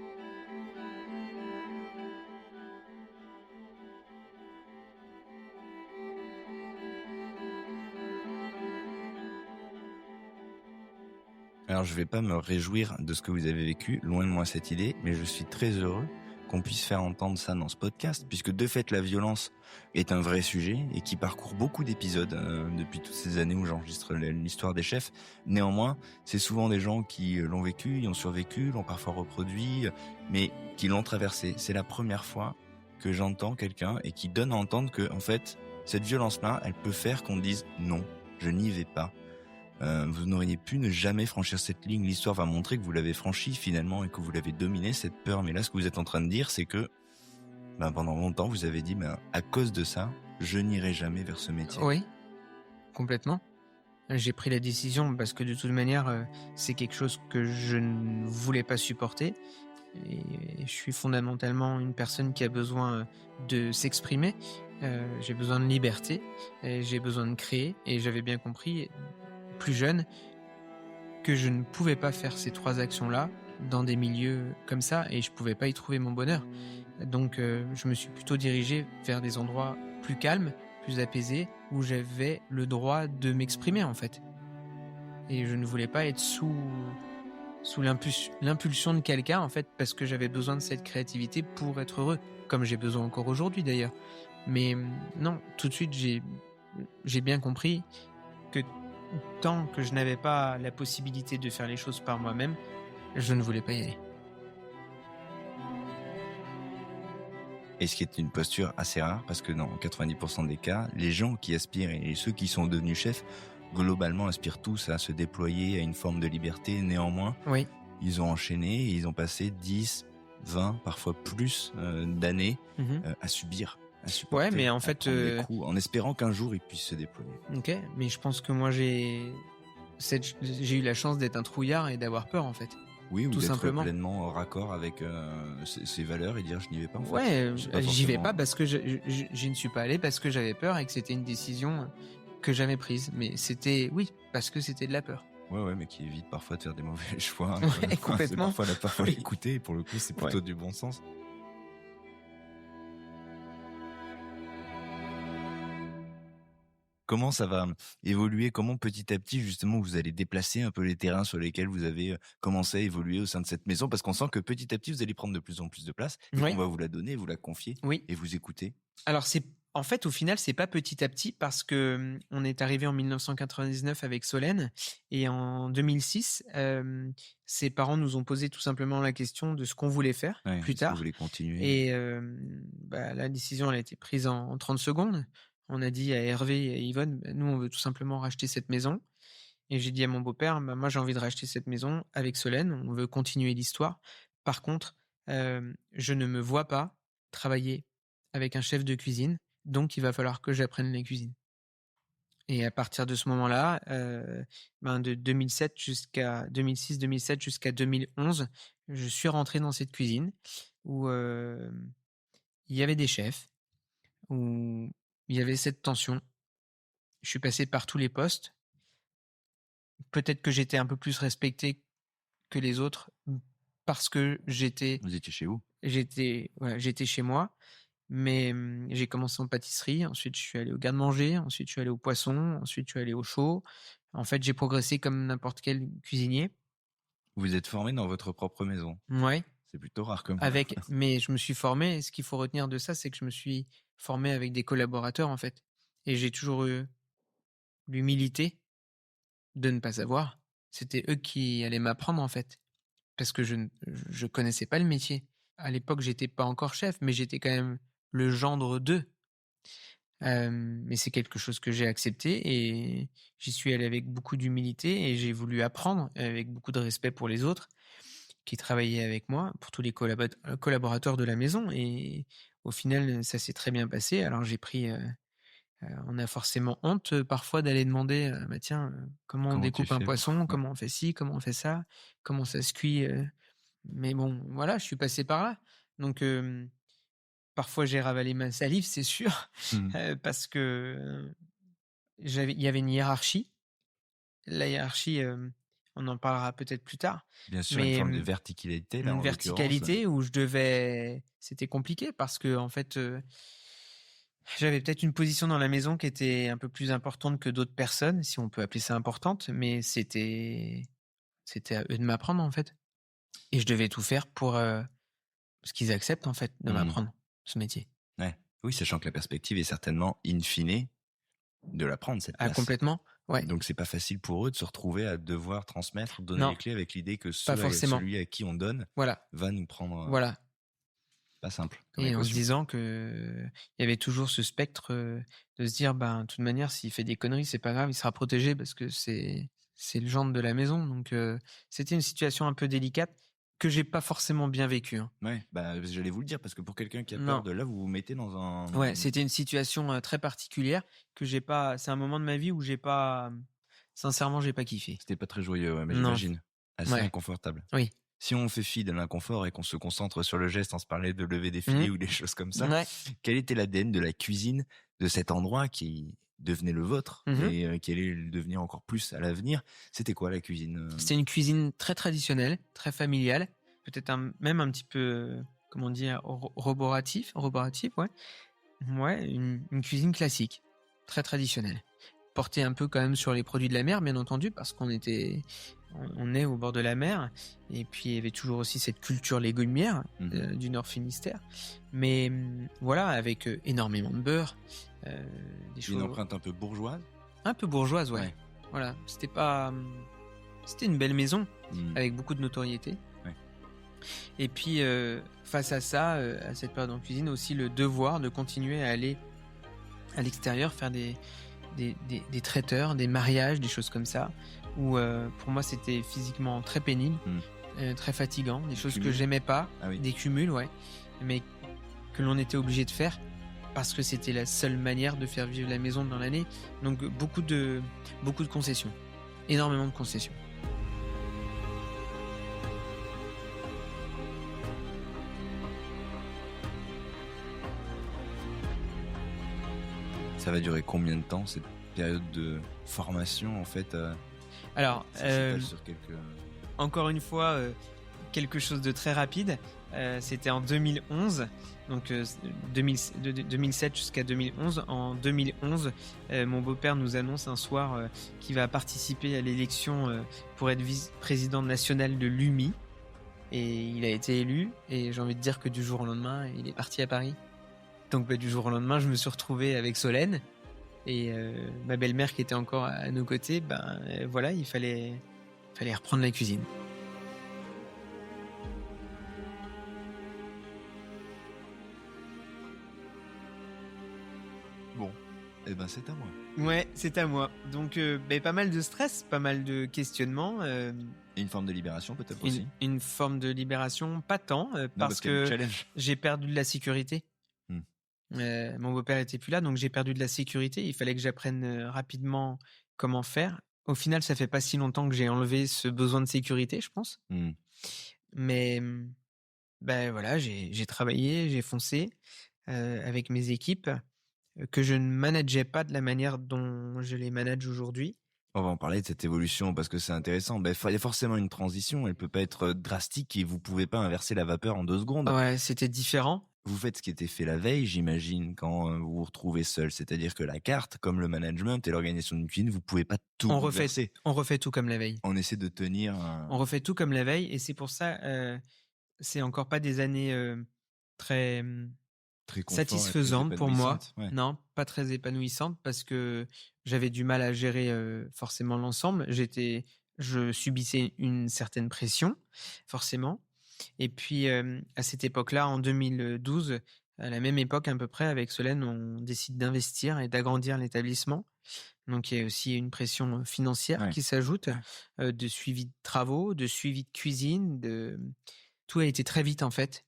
Alors, je vais pas me réjouir de ce que vous avez vécu, loin de moi cette idée, mais je suis très heureux qu'on puisse faire entendre ça dans ce podcast, puisque de fait, la violence est un vrai sujet et qui parcourt beaucoup d'épisodes depuis toutes ces années où j'enregistre l'histoire des chefs. Néanmoins, c'est souvent des gens qui l'ont vécu, y ont survécu, l'ont parfois reproduit, mais qui l'ont traversé. C'est la première fois que j'entends quelqu'un et qui donne à entendre que, en fait, cette violence-là, elle peut faire qu'on dise non, je n'y vais pas. Vous n'auriez pu ne jamais franchir cette ligne. L'histoire va montrer que vous l'avez franchie finalement et que vous l'avez dominée, cette peur. Mais là, ce que vous êtes en train de dire, c'est que pendant longtemps, vous avez dit, à cause de ça, je n'irai jamais vers ce métier. Oui, complètement. J'ai pris la décision parce que de toute manière, c'est quelque chose que je ne voulais pas supporter. Et je suis fondamentalement une personne qui a besoin de s'exprimer. J'ai besoin de liberté, et j'ai besoin de créer. Et j'avais bien compris, plus jeune, que je ne pouvais pas faire ces 3 actions-là dans des milieux comme ça, et je pouvais pas y trouver mon bonheur. Donc je me suis plutôt dirigé vers des endroits plus calmes, plus apaisés, où j'avais le droit de m'exprimer, en fait. Et je ne voulais pas être sous l'impulsion de quelqu'un, en fait, parce que j'avais besoin de cette créativité pour être heureux, comme j'ai besoin encore aujourd'hui d'ailleurs. Mais non, tout de suite, j'ai bien compris que tant que je n'avais pas la possibilité de faire les choses par moi-même, je ne voulais pas y aller. Et ce qui est une posture assez rare, parce que dans 90% des cas, les gens qui aspirent et ceux qui sont devenus chefs, globalement aspirent tous à se déployer à une forme de liberté. Néanmoins, Oui. ils ont enchaîné et ils ont passé 10, 20, parfois plus d'années à subir, à supporter, Ouais, mais en à fait, prendre des coups, en espérant qu'un jour ils puissent se déployer. ok, mais je pense que moi j'ai eu la chance d'être un trouillard et d'avoir peur, en fait. Oui, ou Tout d'être simplement. pleinement en raccord avec ses valeurs et dire je n'y vais pas en fait. Ouais, C'est pas j'y vais forcément- pas parce que je ne suis pas allé parce que j'avais peur et que c'était une décision que j'avais prise. Mais oui, parce que c'était de la peur. Ouais, mais qui évite parfois de faire des mauvais choix. Ouais, complètement. C'est parfois la peur, faut Oui. l'écouter, et pour le coup, c'est plutôt du bon sens. Comment ça va évoluer? Comment petit à petit, justement, vous allez déplacer un peu les terrains sur lesquels vous avez commencé à évoluer au sein de cette maison? Parce qu'on sent que petit à petit, vous allez prendre de plus en plus de place et Oui. qu'on va vous la donner, vous la confier Oui. et vous écouter. Alors en fait, au final, c'est pas petit à petit parce que on est arrivé en 1999 avec Solène et en 2006, ses parents nous ont posé tout simplement la question de ce qu'on voulait faire Ouais, plus est-ce que vous tard. voulez continuer? Et la décision, elle a été prise en 30 secondes. On a dit à Hervé et à Yvonne, nous, on veut tout simplement racheter cette maison. Et j'ai dit à mon beau-père, moi, j'ai envie de racheter cette maison avec Solène. On veut continuer l'histoire. Par contre, je ne me vois pas travailler avec un chef de cuisine. Donc, il va falloir que j'apprenne la cuisine. Et à partir de ce moment-là, de 2007 jusqu'à 2006, 2007 jusqu'à 2011, je suis rentré dans cette cuisine où il y avait des chefs, où il y avait cette tension. Je suis passé par tous les postes. Peut-être que j'étais un peu plus respecté que les autres parce que Vous étiez chez vous? j'étais chez moi. Mais j'ai commencé en pâtisserie, ensuite je suis allé au garde-manger, ensuite je suis allé au poisson, ensuite je suis allé au chaud. En fait, j'ai progressé comme n'importe quel cuisinier. Vous êtes formé dans votre propre maison. Ouais. C'est plutôt rare comme Mais je me suis formé, et ce qu'il faut retenir de ça, c'est que je me suis formé avec des collaborateurs, en fait. Et j'ai toujours eu l'humilité de ne pas savoir. C'était eux qui allaient m'apprendre, en fait. Parce que je connaissais pas le métier. À l'époque, j'étais pas encore chef, mais j'étais quand même le gendre d'eux. Mais c'est quelque chose que j'ai accepté et j'y suis allé avec beaucoup d'humilité et j'ai voulu apprendre avec beaucoup de respect pour les autres qui travaillaient avec moi, pour tous les collaborateurs de la maison. Et au final, ça s'est très bien passé. Alors on a forcément honte parfois d'aller demander, bah tiens, comment on Comment tu découpe un fais pour- poisson, Ouais. comment on fait ci, comment on fait ça, comment ça se cuit. Mais bon, voilà, je suis passé par là. Donc, parfois, j'ai ravalé ma salive, c'est sûr, parce que il y avait une hiérarchie. La hiérarchie, on en parlera peut-être plus tard. Bien sûr, une forme de verticalité, là, Une en verticalité où c'était compliqué parce que, en fait, j'avais peut-être une position dans la maison qui était un peu plus importante que d'autres personnes, si on peut appeler ça importante, mais c'était à eux de m'apprendre, en fait. Et je devais tout faire pour ce qu'ils acceptent, en fait, de m'apprendre ce métier. Ouais. Oui, sachant que la perspective est certainement, in fine, de la prendre, cette Ah, place. complètement. Ouais. Donc, c'est pas facile pour eux de se retrouver à devoir transmettre, donner Non. les clés avec l'idée que Pas forcément. celui à qui on donne Voilà. va nous prendre. Voilà. Pas simple. comme Et en se équation. disant que il y avait toujours ce spectre de se dire, de toute manière, s'il fait des conneries, c'est pas grave, il sera protégé parce que c'est le gendre de la maison. Donc, c'était une situation un peu délicate que j'ai pas forcément bien vécue. Hein. Ouais, j'allais vous le dire, parce que pour quelqu'un qui a Non. peur de là, vous vous mettez dans un. Ouais, c'était une situation très particulière que j'ai pas. C'est un moment de ma vie où sincèrement, j'ai pas kiffé. C'était pas très joyeux, ouais, mais Non. j'imagine. Assez Ouais. inconfortable. Oui. Si on fait fi de l'inconfort et qu'on se concentre sur le geste, sans se parler de lever des filets ou des choses comme ça, Ouais. quel était l'ADN de la cuisine de cet endroit qui devenait le vôtre et qui allait le devenir encore plus à l'avenir? C'était quoi la cuisine? C'était une cuisine très traditionnelle, très familiale, peut-être même un petit peu, comment dire, roboratif, ouais. Ouais, une cuisine classique. très traditionnel. Porté un peu quand même sur les produits de la mer, bien entendu, parce on est au bord de la mer, et puis il y avait toujours aussi cette culture légumière du Nord Finistère. Mais voilà, avec énormément de beurre, des choses. Une empreinte un peu bourgeoise. Un peu bourgeoise, ouais. Voilà, c'était une belle maison avec beaucoup de notoriété. Ouais. Et puis face à ça, à cette période en cuisine, aussi le devoir de continuer à aller à l'extérieur faire des traiteurs, des mariages, des choses comme ça, où pour moi c'était physiquement très pénible, très fatigant, des choses que j'aimais pas, des cumuls, mais que l'on était obligé de faire parce que c'était la seule manière de faire vivre la maison dans l'année. Donc beaucoup de concessions, énormément de concessions. Ça va durer combien de temps cette période de formation en fait Alors, sur quelques... encore une fois, quelque chose de très rapide. C'était en 2011, donc 2007 jusqu'à 2011. En 2011, mon beau-père nous annonce un soir qu'il va participer à l'élection pour être vice-président national de l'UMI. Et il a été élu, et j'ai envie de dire que du jour au lendemain, il est parti à Paris. Donc du jour au lendemain, je me suis retrouvé avec Solène, et ma belle-mère qui était encore à nos côtés. Voilà, il fallait reprendre la cuisine. Bon, c'est à moi. Ouais, c'est à moi. Donc pas mal de stress, pas mal de questionnements. Et une forme de libération peut-être aussi. Une forme de libération, pas tant, parce que j'ai perdu de la sécurité. Mon beau-père était plus là, donc j'ai perdu de la sécurité. Il fallait que j'apprenne rapidement comment faire. Au final, ça fait pas si longtemps que j'ai enlevé ce besoin de sécurité, je pense. Mais voilà, j'ai travaillé, j'ai foncé avec mes équipes que je ne manageais pas de la manière dont je les manage aujourd'hui. On va en parler de cette évolution parce que c'est intéressant. Il y a forcément une transition, elle peut pas être drastique et vous pouvez pas inverser la vapeur en 2 secondes. Ouais, c'était différent. Vous faites ce qui était fait la veille, j'imagine, quand vous vous retrouvez seul. C'est-à-dire que la carte, comme le management et l'organisation d'une cuisine, vous pouvez pas tout bouleverser. On refait tout comme la veille. On essaie de tenir... On refait tout comme la veille, et c'est pour ça, c'est encore pas des années très satisfaisantes pour moi. Non, pas très épanouissantes, parce que j'avais du mal à gérer forcément l'ensemble. Je subissais une certaine pression, forcément. Et puis, à cette époque-là, en 2012, à la même époque à peu près, avec Solène, on décide d'investir et d'agrandir l'établissement. Donc, il y a aussi une pression financière qui s'ajoute, de suivi de travaux, de suivi de cuisine. Tout a été très vite, en fait,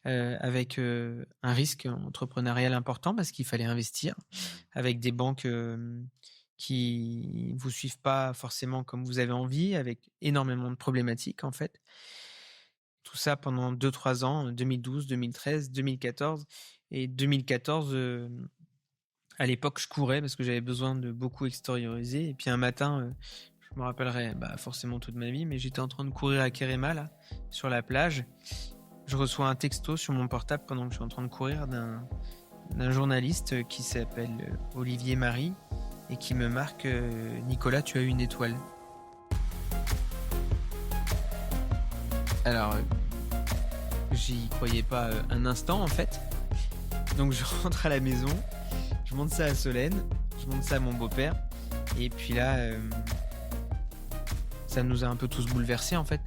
avec un risque entrepreneurial important, parce qu'il fallait investir, avec des banques qui vous suivent pas forcément comme vous avez envie, avec énormément de problématiques, en fait. Tout ça pendant 2-3 ans, 2012, 2013, 2014. Et 2014, à l'époque, je courais parce que j'avais besoin de beaucoup extérioriser. Et puis un matin, je me rappellerai forcément toute ma vie, mais j'étais en train de courir à Kerema, là, sur la plage. Je reçois un texto sur mon portable pendant que je suis en train de courir d'un journaliste qui s'appelle Olivier Marie, et qui me marque « Nicolas, tu as eu une étoile ». Alors, j'y croyais pas un instant, en fait. Donc je rentre à la maison, je montre ça à Solène, je montre ça à mon beau-père, et puis là, ça nous a un peu tous bouleversés, en fait.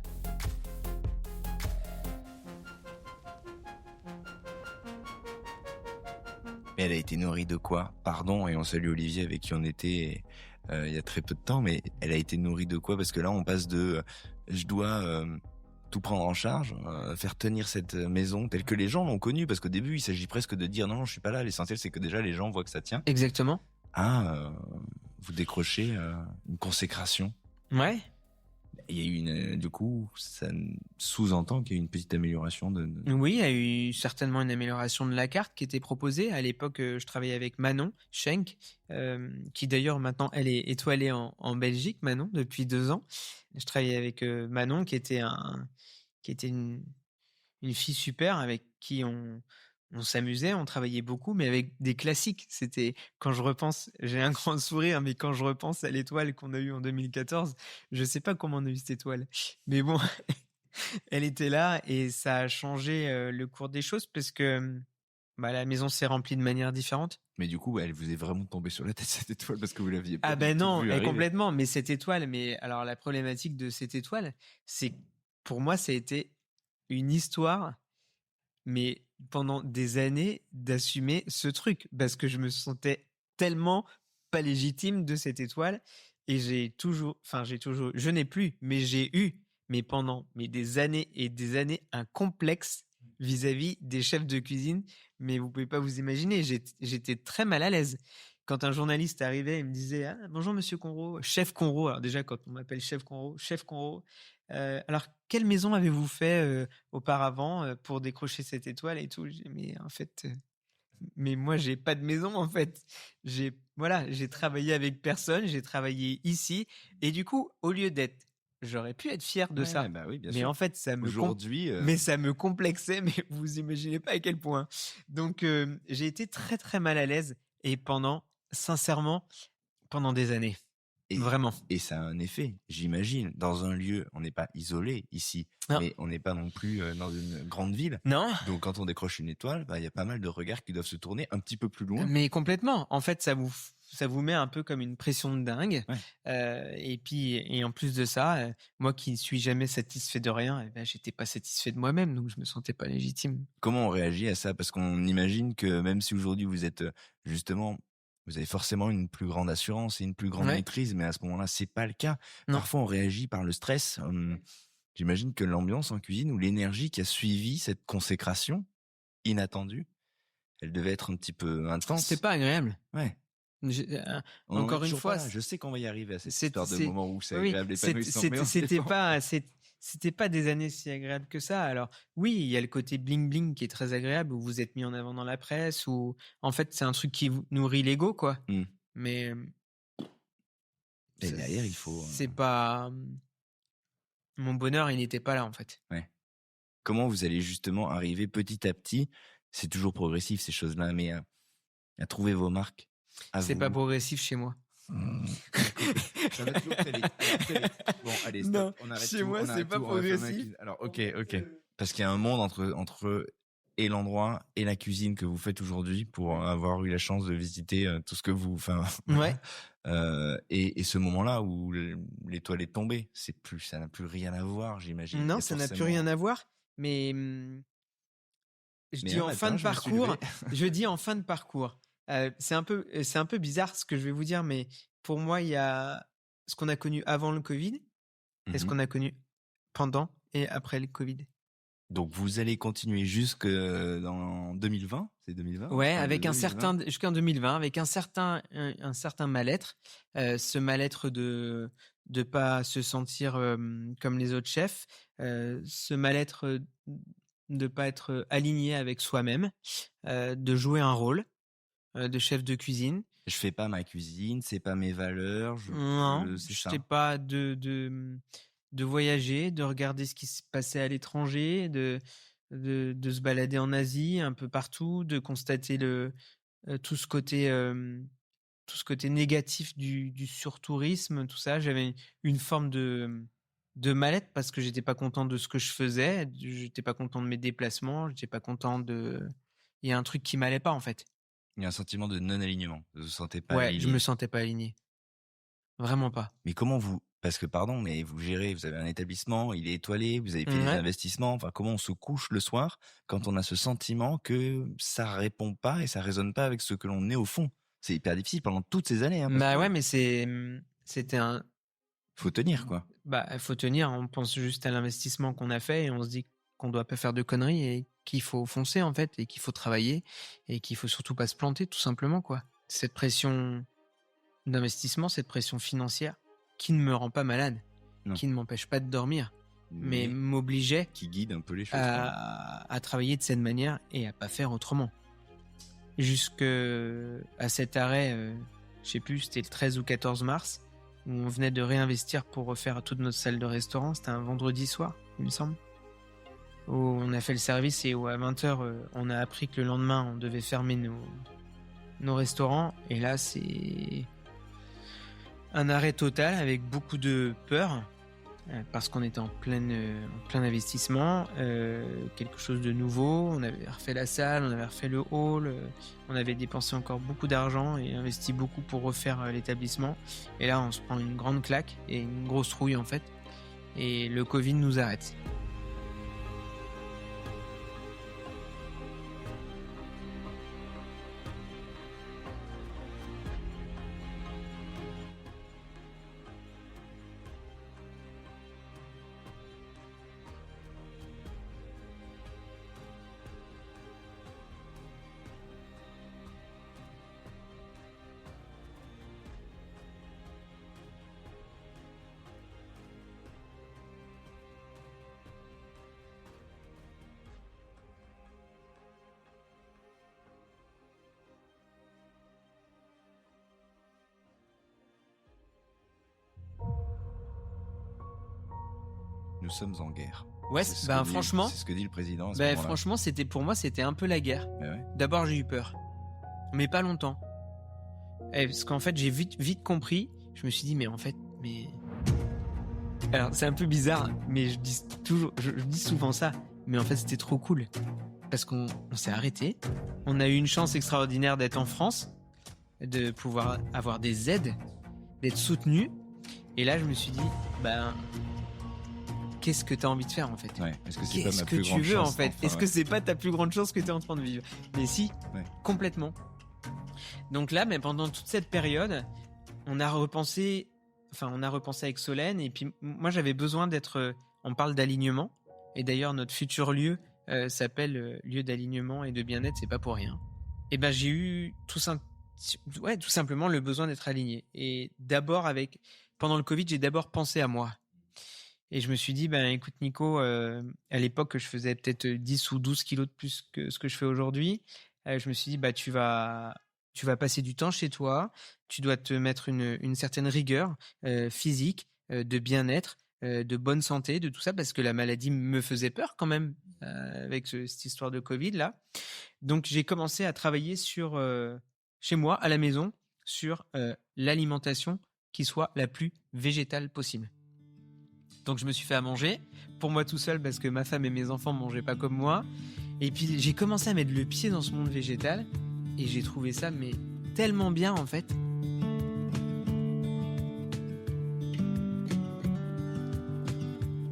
Mais elle a été nourrie de quoi? Pardon, et on salue Olivier avec qui on était il y a très peu de temps, mais elle a été nourrie de quoi? Parce que là, on passe de je dois tout prendre en charge, faire tenir cette maison telle que les gens l'ont connue, parce qu'au début, il s'agit presque de dire non, je suis pas là, l'essentiel c'est que déjà les gens voient que ça tient. Exactement. Vous décrochez une consécration. Ouais. Il y a eu du coup, ça sous-entend qu'il y a eu une petite amélioration Oui, il y a eu certainement une amélioration de la carte qui était proposée. À l'époque, je travaillais avec Manon Schenk, qui d'ailleurs maintenant, elle est étoilée en Belgique, Manon, depuis 2 ans. Je travaillais avec Manon, qui était une fille super, avec qui on On s'amusait, on travaillait beaucoup, mais avec des classiques. C'était, quand je repense, j'ai un grand sourire, mais quand je repense à l'étoile qu'on a eue en 2014, je sais pas comment on a eu cette étoile. Mais bon, elle était là et ça a changé le cours des choses parce que la maison s'est remplie de manière différente. Mais du coup, elle vous est vraiment tombée sur la tête, cette étoile, parce que vous l'aviez pas Ah du ben tout non, vue arriver. complètement. Mais cette étoile, mais alors la problématique de cette étoile, c'est que pour moi, ça a été une histoire, mais pendant des années, d'assumer ce truc parce que je me sentais tellement pas légitime de cette étoile et je n'ai plus, mais j'ai eu, mais pendant des années et des années, un complexe vis-à-vis des chefs de cuisine, mais vous pouvez pas vous imaginer, j'étais très mal à l'aise. Quand un journaliste arrivait et me disait ah, bonjour monsieur Conro, chef Conro, alors déjà quand on m'appelle chef Conro, alors quelle maison avez-vous fait auparavant pour décrocher cette étoile et tout. Mais en fait, mais moi j'ai pas de maison en fait. J'ai travaillé avec personne, j'ai travaillé ici et du coup au lieu d'être, j'aurais pu être fier de ça. Bah oui, bien Mais sûr. en fait Aujourd'hui, mais ça me complexait, mais vous imaginez pas à quel point. Donc j'ai été très très mal à l'aise et sincèrement pendant des années. et, Vraiment. et ça a un effet, j'imagine. Dans un lieu, on n'est pas isolé ici, Non. mais on n'est pas non plus dans une grande ville. Non. Donc quand on décroche une étoile, il y a pas mal de regards qui doivent se tourner un petit peu plus loin. Mais complètement. En fait, ça vous met un peu comme une pression de dingue. Ouais. Et en plus de ça, moi qui ne suis jamais satisfait de rien, j'étais pas satisfait de moi-même, donc je me sentais pas légitime. Comment on réagit à ça? Parce qu'on imagine que même si aujourd'hui vous êtes justement, vous avez forcément une plus grande assurance et une plus grande Ouais. maîtrise, mais à ce moment-là, c'est pas le cas. Non. Parfois, on réagit par le stress. J'imagine que l'ambiance en cuisine ou l'énergie qui a suivi cette consécration inattendue, elle devait être un petit peu intense. C'était pas agréable. Ouais. On en est Encore une toujours fois, pas là. Je sais qu'on va y arriver à cette c'est- histoire de c'est- moment où c'est oui, agréable et épanouissant. mais on c'était est pas- pas, c'était pas des années si agréables que ça. Alors oui, il y a le côté bling bling qui est très agréable où vous êtes mis en avant dans la presse, ou en fait c'est un truc qui vous nourrit l'ego, quoi. Mm. Mais Et derrière, il faut. C'est pas mon bonheur, il n'était pas là en fait. Ouais. Comment vous allez justement arriver petit à petit, c'est toujours progressif ces choses-là, mais à trouver vos marques. C'est pas progressif chez moi. Ça va toujours très vite. Bon, allez, stop. Non, On arrête chez tout, moi, on c'est arrête pas tout, on va fermer la progressif. cuisine. Alors, ok. Parce qu'il y a un monde entre et l'endroit et la cuisine que vous faites aujourd'hui pour avoir eu la chance de visiter tout ce que vous, Ouais. et ce moment-là où l'étoile est tombée, ça n'a plus rien à voir, j'imagine. Non, Il y a ça n'a plus forcément- rien à voir. Mais je Mais dis un en matin, fin de je me suis parcours. levé. Je dis en fin de parcours. C'est un peu bizarre ce que je vais vous dire, mais pour moi, il y a ce qu'on a connu avant le Covid et ce Mhm. qu'on a connu pendant et après le Covid. Donc vous allez continuer jusque dans 2020, c'est 2020? Ouais, Fin de avec 2020. jusqu'en 2020, avec un certain mal-être, ce mal-être de pas se sentir comme les autres chefs, ce mal-être de pas être aligné avec soi-même, de jouer un rôle de chef de cuisine. Je fais pas ma cuisine, c'est pas mes valeurs, Non, c'est je ça. sais pas de voyager, de regarder ce qui se passait à l'étranger, de se balader en Asie, un peu partout, de constater tout ce côté négatif du surtourisme, tout ça. J'avais une forme de mal-être parce que j'étais pas content de ce que je faisais, j'étais pas content de mes déplacements, j'étais pas content il y a un truc qui m'allait pas en fait. Il y a un sentiment de non-alignement. Vous vous sentez pas Ouais, aligné. je me sentais pas aligné. Vraiment pas. Mais comment parce que pardon, mais vous gérez, vous avez un établissement, il est étoilé, vous avez fait des Ouais. investissements, enfin comment on se couche le soir quand on a ce sentiment que ça répond pas et ça résonne pas avec ce que l'on est au fond? C'est hyper difficile pendant toutes ces années. Parce que Ouais, mais c'était un. faut tenir, quoi. Il faut tenir. On pense juste à l'investissement qu'on a fait et on se dit qu'on doit pas faire de conneries et qu'il faut foncer en fait et qu'il faut travailler et qu'il faut surtout pas se planter tout simplement quoi. Cette pression d'investissement, cette pression financière qui ne me rend pas malade, Non. qui ne m'empêche pas de dormir, mais m'obligeait qui guide un peu les choses. à travailler de cette manière et à pas faire autrement. Jusqu'à cet arrêt, je sais plus, c'était le 13 ou 14 mars, où on venait de réinvestir pour refaire toute notre salle de restaurant. C'était un vendredi soir, il me semble. où on a fait le service et où à 20h, on a appris que le lendemain, on devait fermer nos restaurants. Et là, c'est un arrêt total avec beaucoup de peur parce qu'on était en plein investissement, quelque chose de nouveau. On avait refait la salle, on avait refait le hall, on avait dépensé encore beaucoup d'argent et investi beaucoup pour refaire l'établissement. Et là, on se prend une grande claque et une grosse rouille en fait. Et le Covid nous arrête. Nous sommes en guerre. Ouais, franchement, c'est ce que dit le président. À ce moment-là. Franchement, pour moi, c'était un peu la guerre. Ouais. D'abord, j'ai eu peur, mais pas longtemps. Parce qu'en fait, j'ai vite compris. Je me suis dit, mais en fait, alors c'est un peu bizarre, mais je dis souvent ça. Mais en fait, c'était trop cool parce qu'on s'est arrêté. On a eu une chance extraordinaire d'être en France, de pouvoir avoir des aides, d'être soutenu. Et là, je me suis dit, qu'est-ce que tu as envie de faire en fait? Est-ce que c'est Qu'est-ce pas ma que plus tu grande veux chance, en fait? enfin, Est-ce que c'est pas ta plus grande chance que tu es en train de vivre? Mais si, complètement. Donc là, mais pendant toute cette période, on a repensé avec Solène. Et puis moi, j'avais besoin d'être. On parle d'alignement. Et d'ailleurs, notre futur lieu s'appelle lieu d'alignement et de bien-être. C'est pas pour rien. Et j'ai eu tout simplement le besoin d'être aligné. Et d'abord pendant le Covid, j'ai d'abord pensé à moi. Et je me suis dit, écoute Nico, à l'époque, je faisais peut-être 10 ou 12 kilos de plus que ce que je fais aujourd'hui. Je me suis dit, tu vas passer du temps chez toi, tu dois te mettre une certaine rigueur physique, de bien-être, de bonne santé, de tout ça, parce que la maladie me faisait peur quand même avec cette histoire de Covid là. Donc j'ai commencé à travailler chez moi, à la maison, sur l'alimentation qui soit la plus végétale possible. Donc je me suis fait à manger, pour moi tout seul parce que ma femme et mes enfants ne mangeaient pas comme moi. Et puis j'ai commencé à mettre le pied dans ce monde végétal et j'ai trouvé ça tellement bien en fait.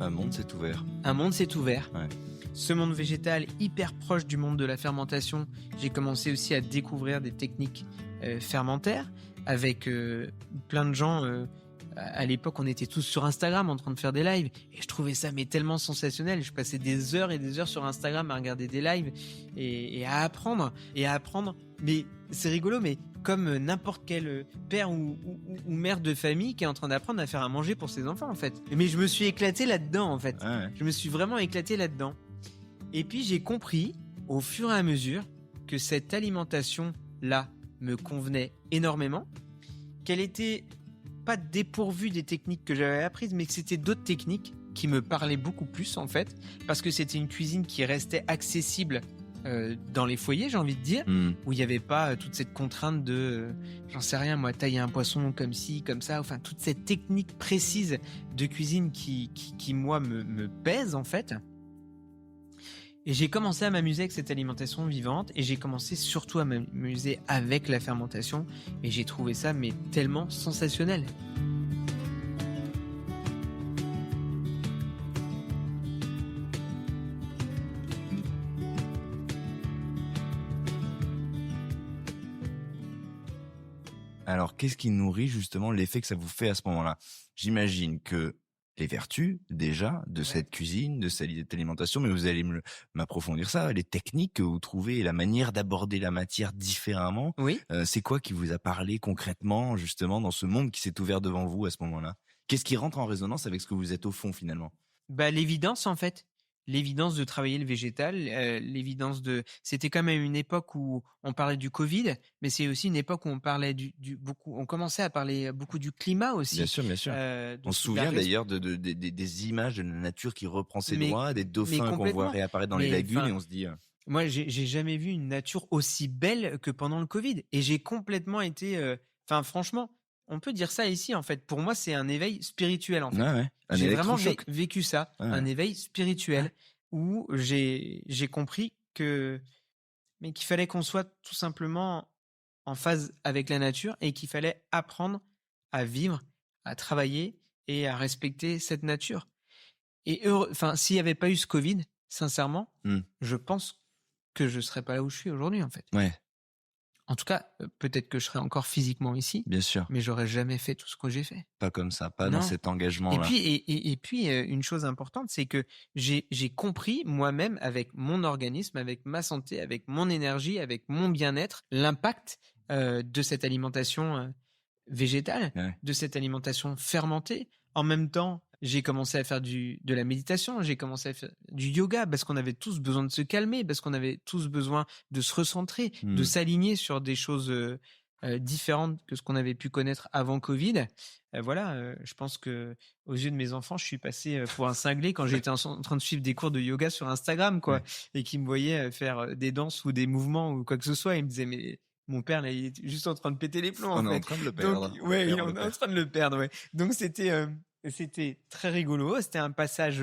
Un monde s'est ouvert. Ouais. Ce monde végétal hyper proche du monde de la fermentation, j'ai commencé aussi à découvrir des techniques fermentaires avec plein de gens. À l'époque, on était tous sur Instagram en train de faire des lives et je trouvais ça tellement sensationnel. Je passais des heures et des heures sur Instagram à regarder des lives et à apprendre. Mais c'est rigolo, mais comme n'importe quel père ou mère de famille qui est en train d'apprendre à faire à manger pour ses enfants en fait. Mais je me suis éclaté là-dedans en fait. Ouais. Je me suis vraiment éclaté là-dedans. Et puis j'ai compris au fur et à mesure que cette alimentation-là me convenait énormément, qu'elle était pas dépourvu des techniques que j'avais apprises, mais que c'était d'autres techniques qui me parlaient beaucoup plus en fait, parce que c'était une cuisine qui restait accessible dans les foyers, j'ai envie de dire, où il n'y avait pas toute cette contrainte de, j'en sais rien moi, tailler un poisson comme ci, comme ça, enfin toute cette technique précise de cuisine qui moi me pèse en fait. Et j'ai commencé à m'amuser avec cette alimentation vivante et j'ai commencé surtout à m'amuser avec la fermentation et j'ai trouvé ça tellement sensationnel. Alors, qu'est-ce qui nourrit justement l'effet que ça vous fait à ce moment-là? J'imagine que les vertus déjà de cette cuisine, de cette alimentation, mais vous allez m'approfondir ça, les techniques que vous trouvez et la manière d'aborder la matière différemment. Oui. C'est quoi qui vous a parlé concrètement justement dans ce monde qui s'est ouvert devant vous à ce moment-là? Qu'est-ce qui rentre en résonance avec ce que vous êtes au fond finalement? L'évidence en fait. l'évidence de travailler le végétal, c'était quand même une époque où on parlait du Covid, mais c'est aussi une époque où on parlait on commençait à parler beaucoup du climat Bien aussi. sûr, bien sûr. On se souvient d'ailleurs des images de la nature qui reprend ses Mais droits, des mais dauphins qu'on voit complètement. réapparaître dans les Mais lagunes et enfin, on se dit moi, j'ai jamais vu une nature aussi belle que pendant le Covid et j'ai complètement été, enfin franchement, on peut dire ça ici en fait. Pour moi, c'est un éveil spirituel en ouais, fait. ouais, un J'ai vraiment électrochoc. vécu ça, Ouais, un ouais. éveil spirituel où j'ai compris qu'il fallait qu'on soit tout simplement en phase avec la nature et qu'il fallait apprendre à vivre, à travailler et à respecter cette nature. Et enfin, s'il n'y avait pas eu ce Covid, sincèrement, Mmh. je pense que je serais pas là où je suis aujourd'hui, en fait. Ouais, En tout cas, peut-être que je serais encore physiquement ici, bien sûr. mais j'aurais jamais fait tout ce que j'ai fait. Pas comme ça, pas dans Non. cet Et engagement-là. puis, une chose importante, c'est que j'ai compris moi-même avec mon organisme, avec ma santé, avec mon énergie, avec mon bien-être, l'impact de cette alimentation végétale, Ouais. de cette alimentation fermentée. En même temps, j'ai commencé à faire de la méditation, j'ai commencé à faire du yoga parce qu'on avait tous besoin de se calmer, parce qu'on avait tous besoin de se recentrer, de Mmh. s'aligner sur des choses différentes que ce qu'on avait pu connaître avant Covid. Voilà, je pense que aux yeux de mes enfants, je suis passé pour un cinglé quand j'étais en train de suivre des cours de yoga sur Instagram, quoi, Ouais. et qu'ils me voyaient faire des danses ou des mouvements ou quoi que ce soit. Ils me disaient, mais mon père, là, il est juste en train de péter les plombs, On en est en fait. train de le Donc, perdre. ouais, On on le est en perd. train de le perdre, ouais. Donc, c'était très rigolo. C'était un passage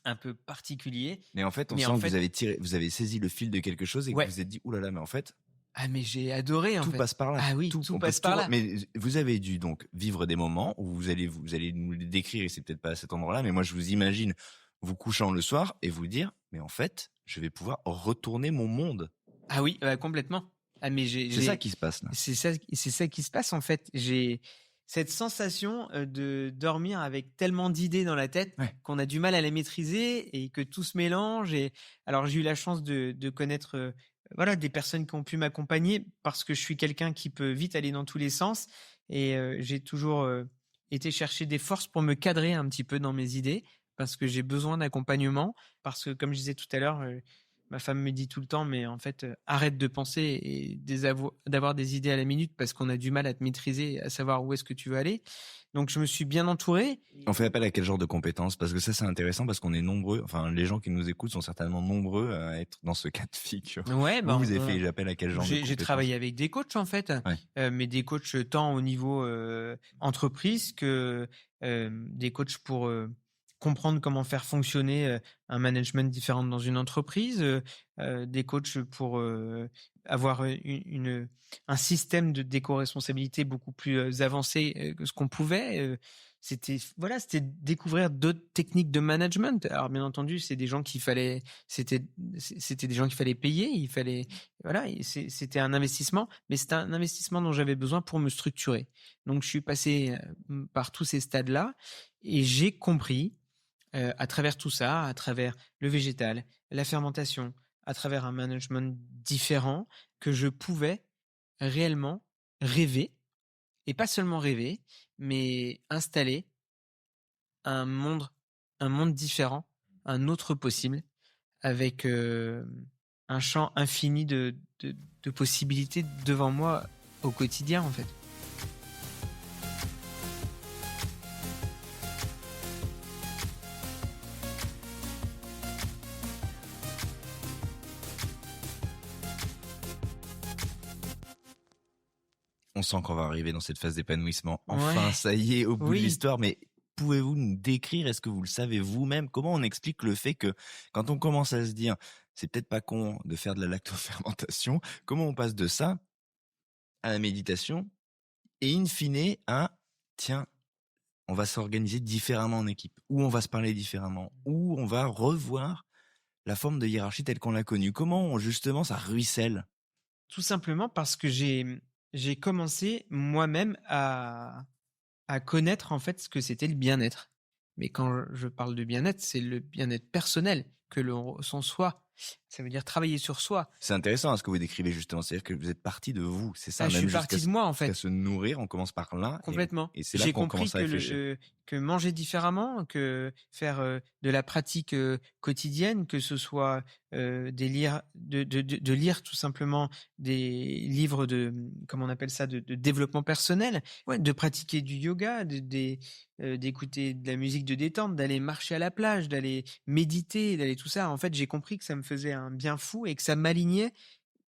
un peu particulier. Mais en fait, on Mais sent en que fait, vous avez saisi le fil de quelque chose et que ouais. vous vous êtes dit, oulala, mais en fait, Ah, mais j'ai adoré, en tout fait. passe par là. Ah oui, Tout, tout on peut passe par tout- là. Mais vous avez dû donc vivre des moments où vous allez nous les décrire et c'est peut-être pas à cet endroit-là, mais moi je vous imagine vous couchant le soir et vous dire, mais en fait, je vais pouvoir retourner mon monde. Ah oui, complètement. Ah, mais C'est ça qui se passe là. c'est ça qui se passe, en fait. J'ai cette sensation de dormir avec tellement d'idées dans la tête Ouais. qu'on a du mal à les maîtriser et que tout se mélange. Et alors, j'ai eu la chance de connaître voilà, des personnes qui ont pu m'accompagner parce que je suis quelqu'un qui peut vite aller dans tous les sens. Et j'ai toujours été chercher des forces pour me cadrer un petit peu dans mes idées parce que j'ai besoin d'accompagnement. Parce que, comme je disais tout à l'heure, ma femme me dit tout le temps, mais en fait, arrête de penser et d'avoir des idées à la minute parce qu'on a du mal à te maîtriser, à savoir où est-ce que tu veux aller. Donc, je me suis bien entouré. On fait appel à quel genre de compétences? Parce que ça, c'est intéressant parce qu'on est nombreux. Enfin, les gens qui nous écoutent sont certainement nombreux à être dans ce cas de figure. Ouais, Vous avez fait appel à quel genre de compétences? j'ai travaillé avec des coachs en fait, mais des coachs tant au niveau entreprise que des coachs pour comprendre comment faire fonctionner un management différent dans une entreprise, des coachs pour avoir un système d'éco-responsabilité beaucoup plus avancé que ce qu'on pouvait. C'était découvrir d'autres techniques de management. Alors bien entendu, c'était des gens qu'il fallait payer, c'était un investissement, mais c'était un investissement dont j'avais besoin pour me structurer. Donc je suis passé par tous ces stades-là et j'ai compris à travers tout ça, à travers le végétal, la fermentation, à travers un management différent, que je pouvais réellement rêver, et pas seulement rêver, mais installer un monde différent, un autre possible, avec un champ infini de possibilités devant moi au quotidien, en fait. On sent qu'on va arriver dans cette phase d'épanouissement. Enfin, Ouais. ça y est, au bout de Oui. l'histoire, mais pouvez-vous nous décrire, est-ce que vous le savez vous-même, comment on explique le fait que quand on commence à se dire, c'est peut-être pas con de faire de la lactofermentation, comment on passe de ça à la méditation et in fine à, tiens, on va s'organiser différemment en équipe, ou on va se parler différemment, ou on va revoir la forme de hiérarchie telle qu'on l'a connue. Comment justement ça ruisselle? Tout simplement parce que j'ai commencé moi-même à connaître en fait ce que c'était le bien-être. Mais quand je parle de bien-être, c'est le bien-être personnel que l'on ressent soi. Ça veut dire travailler sur soi. C'est intéressant ce que vous décrivez justement, c'est-à-dire que vous êtes parti de vous, c'est ça, Je même suis parti de moi en jusqu'à fait. se nourrir, on commence par là. Complètement. Et c'est là J'ai qu'on compris commence à réfléchir. que manger différemment, que faire de la pratique quotidienne, que ce soit de lire tout simplement des livres comment on appelle ça, de développement personnel, ouais, de pratiquer du yoga, d'écouter de la musique de détente, d'aller marcher à la plage, d'aller méditer, d'aller tout ça. En fait, j'ai compris que ça me faisait un bien fou et que ça m'alignait,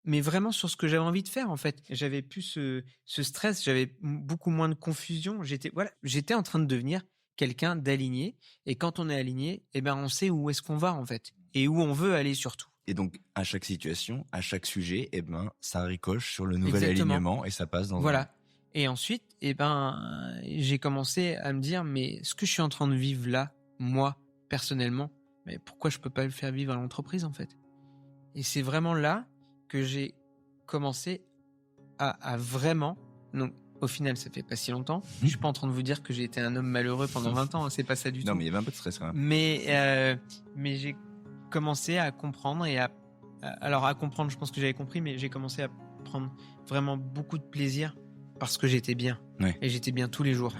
mais vraiment sur ce que j'avais envie de faire, en fait. J'avais plus ce stress, j'avais beaucoup moins de confusion. J'étais en train de devenir quelqu'un d'aligné. Et quand on est aligné, eh ben, on sait où est-ce qu'on va, en fait. Et où on veut aller, surtout. Et donc, à chaque situation, à chaque sujet, eh ben, ça ricoche sur le nouvel Exactement. alignement et ça passe dans Voilà. Et ensuite, eh ben, j'ai commencé à me dire, mais ce que je suis en train de vivre là, moi, personnellement, mais pourquoi je peux pas le faire vivre à l'entreprise, en fait? Et c'est vraiment là que j'ai commencé à vraiment... Donc, au final, ça fait pas si longtemps. Je suis pas en train de vous dire que j'ai été un homme malheureux pendant 20 ans, hein, c'est pas ça du tout. Non, mais il y avait un peu de stress quand même. Mais j'ai commencé à comprendre alors à comprendre, je pense que j'avais compris, mais j'ai commencé à prendre vraiment beaucoup de plaisir parce que j'étais bien. Ouais. Et j'étais bien tous les jours.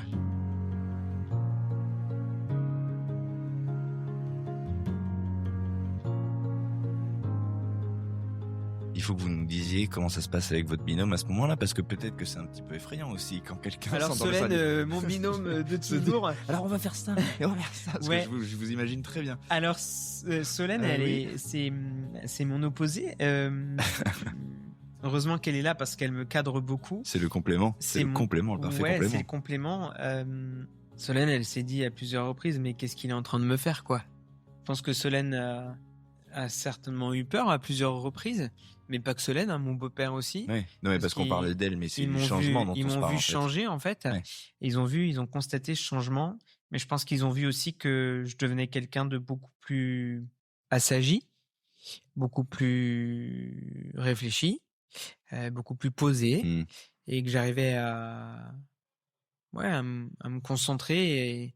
Il faut que vous nous disiez comment ça se passe avec votre binôme à ce moment-là, parce que peut-être que c'est un petit peu effrayant aussi quand quelqu'un... Alors Solène, mon binôme de toujours... Alors on va faire ça, et on va faire ça, parce Ouais. que je vous imagine très bien. Alors Solène, c'est mon opposé. Heureusement qu'elle est là parce qu'elle me cadre beaucoup. C'est le complément, c'est le complément, le parfait complément. C'est le complément. Solène, elle s'est dit à plusieurs reprises, mais qu'est-ce qu'il est en train de me faire, quoi? Je pense que Solène a certainement eu peur à plusieurs reprises, mais pas que Solène, hein, mon beau-père aussi. Oui, non, mais parce qu'on parlait d'elle, mais c'est du changement dont on se parle. Ils m'ont vu changer, en fait. Ouais. Ils ont constaté ce changement, mais je pense qu'ils ont vu aussi que je devenais quelqu'un de beaucoup plus assagi, beaucoup plus réfléchi, beaucoup plus posé, et que j'arrivais à me concentrer et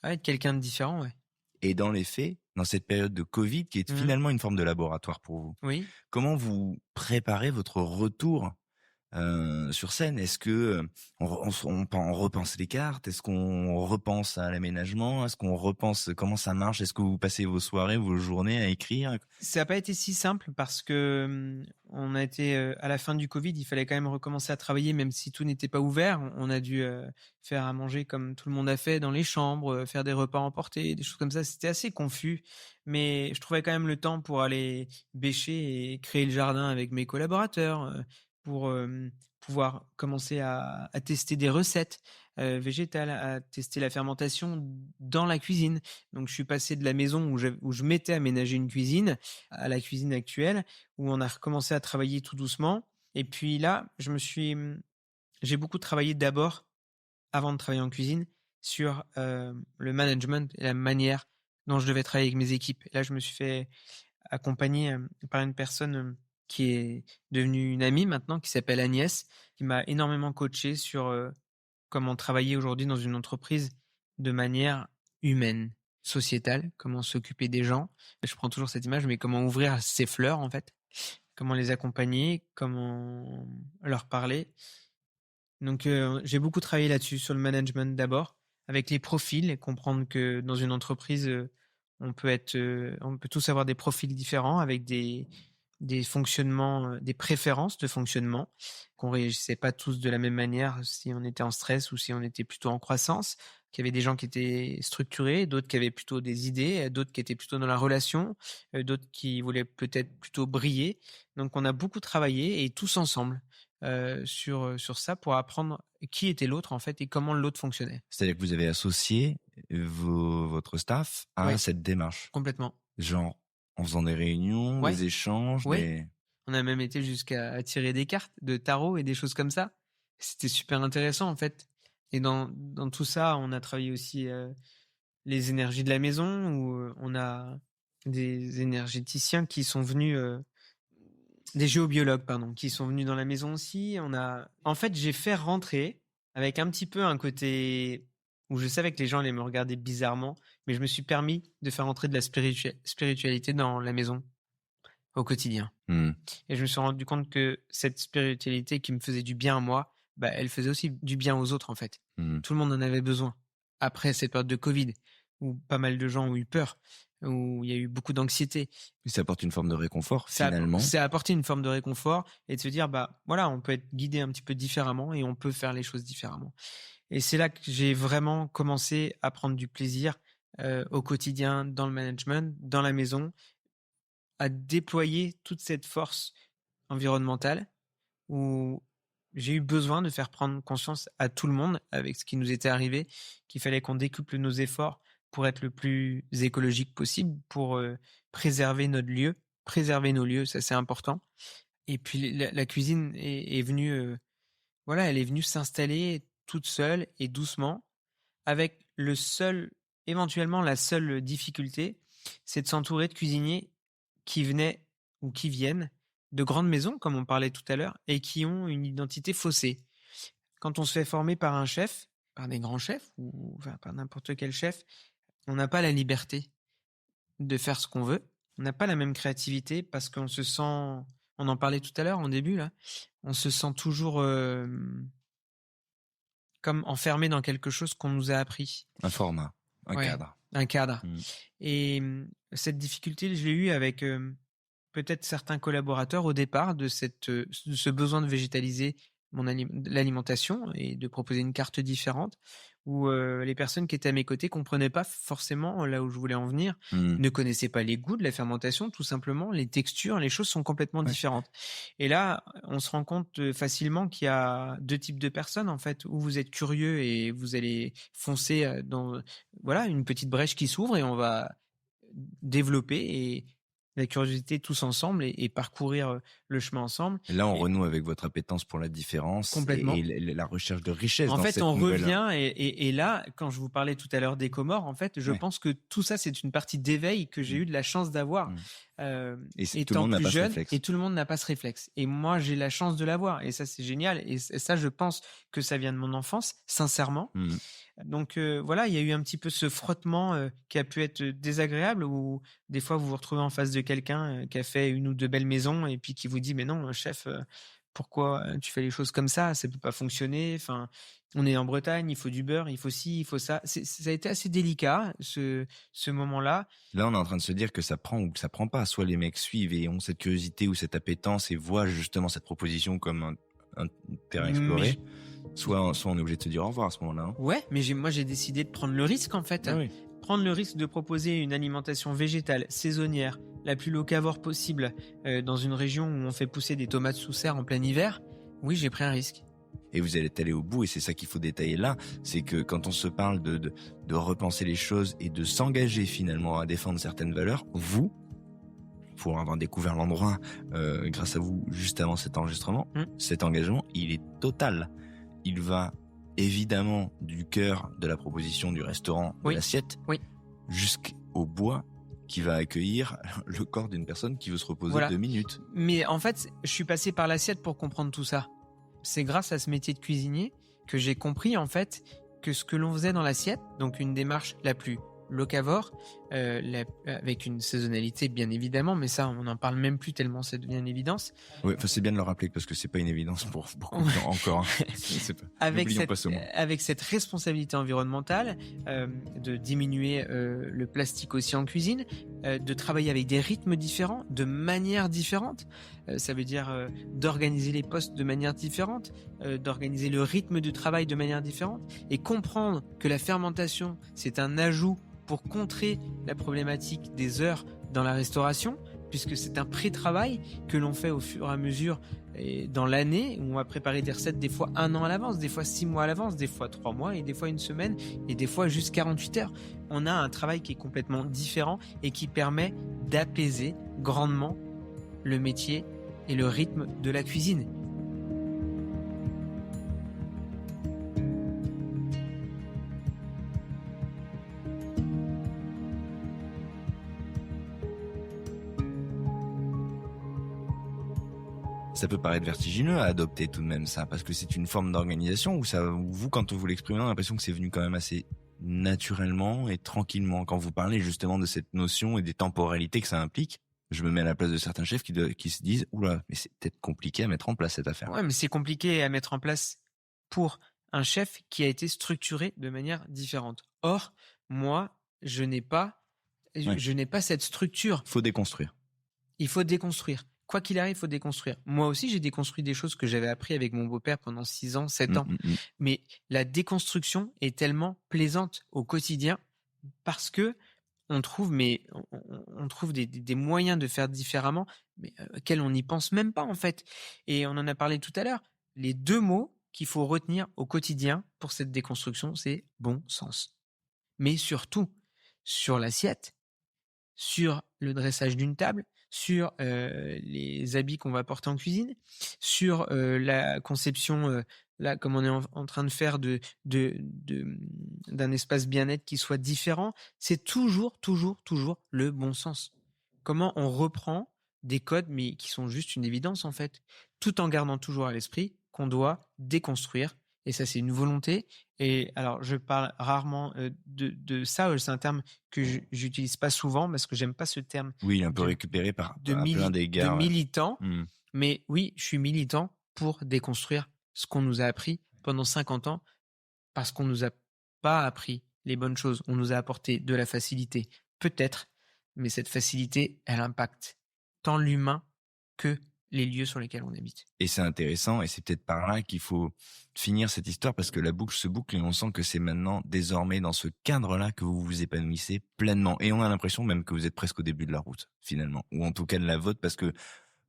à être quelqu'un de différent, ouais. Et dans les faits, dans cette période de Covid, qui est finalement une forme de laboratoire pour vous, oui. Comment vous préparez votre retour sur scène? Est-ce que on repense les cartes? Est-ce qu'on repense à l'aménagement? Est-ce qu'on repense comment ça marche? Est-ce que vous passez vos soirées, vos journées à écrire? Ça n'a pas été si simple parce que on a été à la fin du Covid, il fallait quand même recommencer à travailler, même si tout n'était pas ouvert. On a dû faire à manger comme tout le monde a fait dans les chambres, faire des repas emportés, des choses comme ça. C'était assez confus, mais je trouvais quand même le temps pour aller bêcher et créer le jardin avec mes collaborateurs, pour pouvoir commencer à tester des recettes végétales, à tester la fermentation dans la cuisine. Donc je suis passé de la maison où je m'étais aménagé une cuisine à la cuisine actuelle, où on a recommencé à travailler tout doucement. Et puis là, j'ai beaucoup travaillé d'abord, avant de travailler en cuisine, sur le management et la manière dont je devais travailler avec mes équipes. Et là, je me suis fait accompagner par une personne qui est devenue une amie maintenant, qui s'appelle Agnès, qui m'a énormément coaché sur comment travailler aujourd'hui dans une entreprise de manière humaine, sociétale, comment s'occuper des gens. Je prends toujours cette image, mais comment ouvrir ses fleurs, en fait, comment les accompagner, comment leur parler. Donc, j'ai beaucoup travaillé là-dessus, sur le management d'abord, avec les profils, et comprendre que dans une entreprise, on peut tous avoir des profils différents, avec des fonctionnements, des préférences de fonctionnement, qu'on réagissait pas tous de la même manière si on était en stress ou si on était plutôt en croissance, qu'il y avait des gens qui étaient structurés, d'autres qui avaient plutôt des idées, d'autres qui étaient plutôt dans la relation, d'autres qui voulaient peut-être plutôt briller. Donc on a beaucoup travaillé et tous ensemble sur ça pour apprendre qui était l'autre en fait et comment l'autre fonctionnait. C'est-à-dire que vous avez associé votre staff à cette démarche. Complètement. Genre en faisant des réunions, des échanges, On a même été jusqu'à tirer des cartes de tarot et des choses comme ça. C'était super intéressant en fait. Et dans tout ça, on a travaillé aussi les énergies de la maison, où on a des énergéticiens qui sont venus, des géobiologues, pardon, qui sont venus dans la maison aussi. En fait, j'ai fait rentrer avec un petit peu un côté où je savais que les gens allaient me regarder bizarrement, mais je me suis permis de faire entrer de la spiritualité dans la maison au quotidien. Et je me suis rendu compte que cette spiritualité qui me faisait du bien à moi, elle faisait aussi du bien aux autres en fait. Tout le monde en avait besoin. après cette période de Covid, où pas mal de gens ont eu peur, où il y a eu beaucoup d'anxiété. Ça apporte une forme de réconfort, Ça finalement. a apporté une forme de réconfort et de se dire, bah voilà, on peut être guidé un petit peu différemment et on peut faire les choses différemment. Et c'est là que j'ai vraiment commencé à prendre du plaisir au quotidien, dans le management, dans la maison, à déployer toute cette force environnementale où j'ai eu besoin de faire prendre conscience à tout le monde avec ce qui nous était arrivé, qu'il fallait qu'on décuple nos efforts pour être le plus écologique possible, pour préserver notre lieu, préserver nos lieux, ça c'est important. Et puis la cuisine est venue, voilà, elle est venue s'installer toute seule et doucement, avec éventuellement la seule difficulté, c'est de s'entourer de cuisiniers qui venaient ou qui viennent de grandes maisons, comme on parlait tout à l'heure, et qui ont une identité faussée. Quand on se fait former par un chef, par des grands chefs, ou enfin, par n'importe quel chef, on n'a pas la liberté de faire ce qu'on veut. On n'a pas la même créativité parce qu'on se sent, on en parlait tout à l'heure en début, là, on se sent toujours comme enfermé dans quelque chose qu'on nous a appris. Un format, un Ouais, cadre. un cadre. Et cette difficulté, je l'ai eue avec peut-être certains collaborateurs au départ de ce besoin de végétaliser l'alimentation et de proposer une carte différente, où les personnes qui étaient à mes côtés comprenaient pas forcément là où je voulais en venir, ne connaissaient pas les goûts de la fermentation, tout simplement, les textures, les choses sont complètement différentes. Et là, on se rend compte facilement qu'il y a deux types de personnes, en fait, où vous êtes curieux et vous allez foncer dans, voilà, une petite brèche qui s'ouvre et on va développer et la curiosité tous ensemble et parcourir le chemin ensemble. Et là, on renoue avec votre appétence pour la différence Complètement. et la recherche de richesse. En dans fait, cette on nouvelle... revient et là, quand je vous parlais tout à l'heure d'Écomore, en fait, je pense que tout ça, c'est une partie d'éveil que j'ai eu de la chance d'avoir étant plus jeune. Et tout le monde n'a pas ce réflexe. Et moi, j'ai la chance de l'avoir. Et ça, c'est génial. Et ça, je pense que ça vient de mon enfance, sincèrement. Donc voilà, il y a eu un petit peu ce frottement qui a pu être désagréable, où des fois vous vous retrouvez en face de quelqu'un qui a fait une ou deux belles maisons et puis qui vous dit mais non chef, pourquoi tu fais les choses comme ça peut pas fonctionner, enfin on est en Bretagne, il faut du beurre, il faut ci, il faut ça. Ça a été assez délicat ce moment-là. Là, on est en train de se dire que ça prend ou que ça prend pas. Soit les mecs suivent et ont cette curiosité ou cette appétence et voient justement cette proposition comme un terrain exploré. Soit on est obligé de se dire au revoir à ce moment-là. Ouais, mais moi j'ai décidé de prendre le risque en fait. Prendre le risque de proposer une alimentation végétale, saisonnière, la plus locavore possible, dans une région où on fait pousser des tomates sous serre en plein hiver. Oui, j'ai pris un risque. Et vous allez aller au bout, et c'est ça qu'il faut détailler là, c'est que quand on se parle de repenser les choses et de s'engager finalement à défendre certaines valeurs, vous, pour avoir découvert l'endroit grâce à vous juste avant cet enregistrement, cet engagement, il est total. Il va évidemment du cœur de la proposition du restaurant, de l'assiette, jusqu'au bois qui va accueillir le corps d'une personne qui veut se reposer 2 minutes. Mais en fait, je suis passé par l'assiette pour comprendre tout ça. C'est grâce à ce métier de cuisinier que j'ai compris en fait que ce que l'on faisait dans l'assiette, donc une démarche la plus locavore, avec une saisonnalité bien évidemment, mais ça on n'en parle même plus tellement ça devient une évidence. Oui, c'est bien de le rappeler parce que c'est pas une évidence pour beaucoup de gens encore. Avec cette responsabilité environnementale, de diminuer le plastique aussi en cuisine, de travailler avec des rythmes différents, de manière différente. Ça veut dire d'organiser les postes de manière différente, d'organiser le rythme de travail de manière différente et comprendre que la fermentation c'est un ajout pour contrer la problématique des heures dans la restauration, puisque c'est un pré-travail que l'on fait au fur et à mesure dans l'année, où on va préparer des recettes des fois 1 an à l'avance, des fois 6 mois à l'avance, des fois 3 mois, et des fois 1 semaine, et des fois juste 48 heures. On a un travail qui est complètement différent et qui permet d'apaiser grandement le métier et le rythme de la cuisine. Ça peut paraître vertigineux à adopter tout de même ça, parce que c'est une forme d'organisation où vous, quand vous l'exprimez, on a l'impression que c'est venu quand même assez naturellement et tranquillement. Quand vous parlez justement de cette notion et des temporalités que ça implique, je me mets à la place de certains chefs qui se disent « Oula, mais c'est peut-être compliqué à mettre en place cette affaire. » Ouais, mais c'est compliqué à mettre en place pour un chef qui a été structuré de manière différente. Or, moi, Ouais. je n'ai pas cette structure. Faut déconstruire. Il faut déconstruire. Quoi qu'il arrive, il faut déconstruire. Moi aussi, j'ai déconstruit des choses que j'avais appris avec mon beau-père pendant 6 ans, 7 ans. Mais la déconstruction est tellement plaisante au quotidien parce que on trouve des moyens de faire différemment, mais auxquels on n'y pense même pas en fait. Et on en a parlé tout à l'heure. Les 2 mots qu'il faut retenir au quotidien pour cette déconstruction, c'est bon sens. Mais surtout, sur l'assiette, sur le dressage d'une table, sur les habits qu'on va porter en cuisine, sur la conception, là, comme on est en train de faire d'un espace bien-être qui soit différent, c'est toujours le bon sens. Comment on reprend des codes, mais qui sont juste une évidence en fait, tout en gardant toujours à l'esprit qu'on doit déconstruire. Et ça, c'est une volonté. Et alors, je parle rarement de ça. C'est un terme que j'utilise pas souvent parce que j'aime pas ce terme Oui, un peu de, récupéré par de, à plein de d'égards. Ouais. militant. Mais oui, je suis militant pour déconstruire ce qu'on nous a appris pendant 50 ans parce qu'on nous a pas appris les bonnes choses. On nous a apporté de la facilité, peut-être, mais cette facilité, elle impacte tant l'humain que les lieux sur lesquels on habite. Et c'est intéressant, et c'est peut-être par là qu'il faut finir cette histoire, parce que la boucle se boucle et on sent que c'est maintenant, désormais, dans ce cadre-là que vous vous épanouissez pleinement. Et on a l'impression même que vous êtes presque au début de la route, finalement. Ou en tout cas de la vôtre, parce que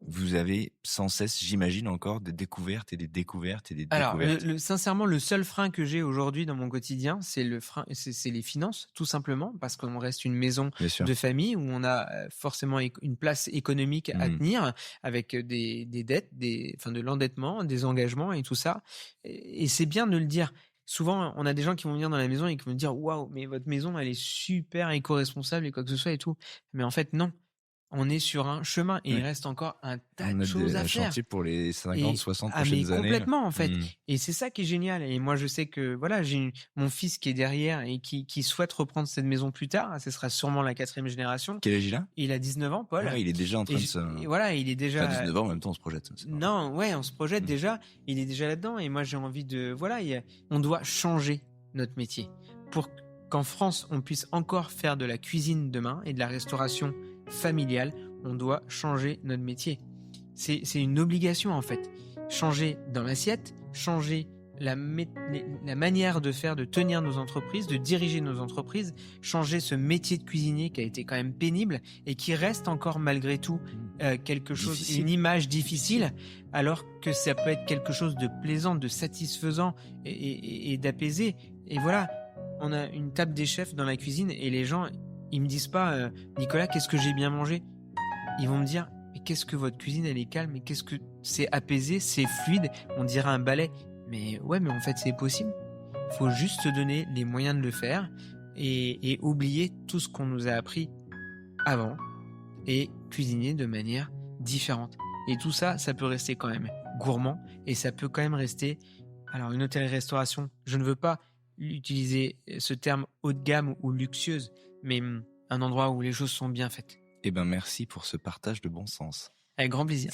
vous avez sans cesse, j'imagine encore, des découvertes et des découvertes et des Alors, découvertes. sincèrement, le seul frein que j'ai aujourd'hui dans mon quotidien, c'est les finances, tout simplement, parce qu'on reste une maison Bien sûr. de famille où on a forcément une place économique à tenir, avec des dettes, de l'endettement, des engagements et tout ça. Et c'est bien de le dire. Souvent, on a des gens qui vont venir dans la maison et qui vont dire « Waouh, mais votre maison, elle est super éco-responsable et quoi que ce soit et tout. » Mais en fait, non. On est sur un chemin et il reste encore un tas de choses à faire. Chantier pour les 50, 60 mais prochaines années. complètement, en fait. Et c'est ça qui est génial. Et moi, je sais que voilà, j'ai mon fils qui est derrière et qui souhaite reprendre cette maison plus tard. Ce sera sûrement la 4e génération. Quel âge il a ? Il a 19 ans, Paul. Ah, il est déjà en train de se... Et voilà, il est déjà... Enfin, 19 ans, en même temps, on se projette. Non, ouais, on se projette déjà. Il est déjà là-dedans. Et moi, j'ai envie de... Voilà, on doit changer notre métier pour qu'en France, on puisse encore faire de la cuisine demain et de la restauration familiale. On doit changer notre métier. C'est une obligation en fait. Changer dans l'assiette, changer la manière de faire, de tenir nos entreprises, de diriger nos entreprises, changer ce métier de cuisinier qui a été quand même pénible et qui reste encore malgré tout quelque chose, difficile. Une image difficile, alors que ça peut être quelque chose de plaisant, de satisfaisant et d'apaisé. Et voilà, on a une table des chefs dans la cuisine et les gens, ils me disent pas Nicolas, qu'est-ce que j'ai bien mangé ? Ils vont me dire, mais qu'est-ce que votre cuisine, elle est calme, et qu'est-ce que c'est apaisé, c'est fluide, on dirait un ballet. Mais ouais, mais en fait, c'est possible. Il faut juste se donner les moyens de le faire et oublier tout ce qu'on nous a appris avant et cuisiner de manière différente. Et tout ça, ça peut rester quand même gourmand et ça peut quand même rester... Alors, une hôtellerie-restauration, je ne veux pas utiliser ce terme haut de gamme ou luxueuse, mais un endroit où les choses sont bien faites. Eh ben, merci pour ce partage de bon sens. Avec grand plaisir.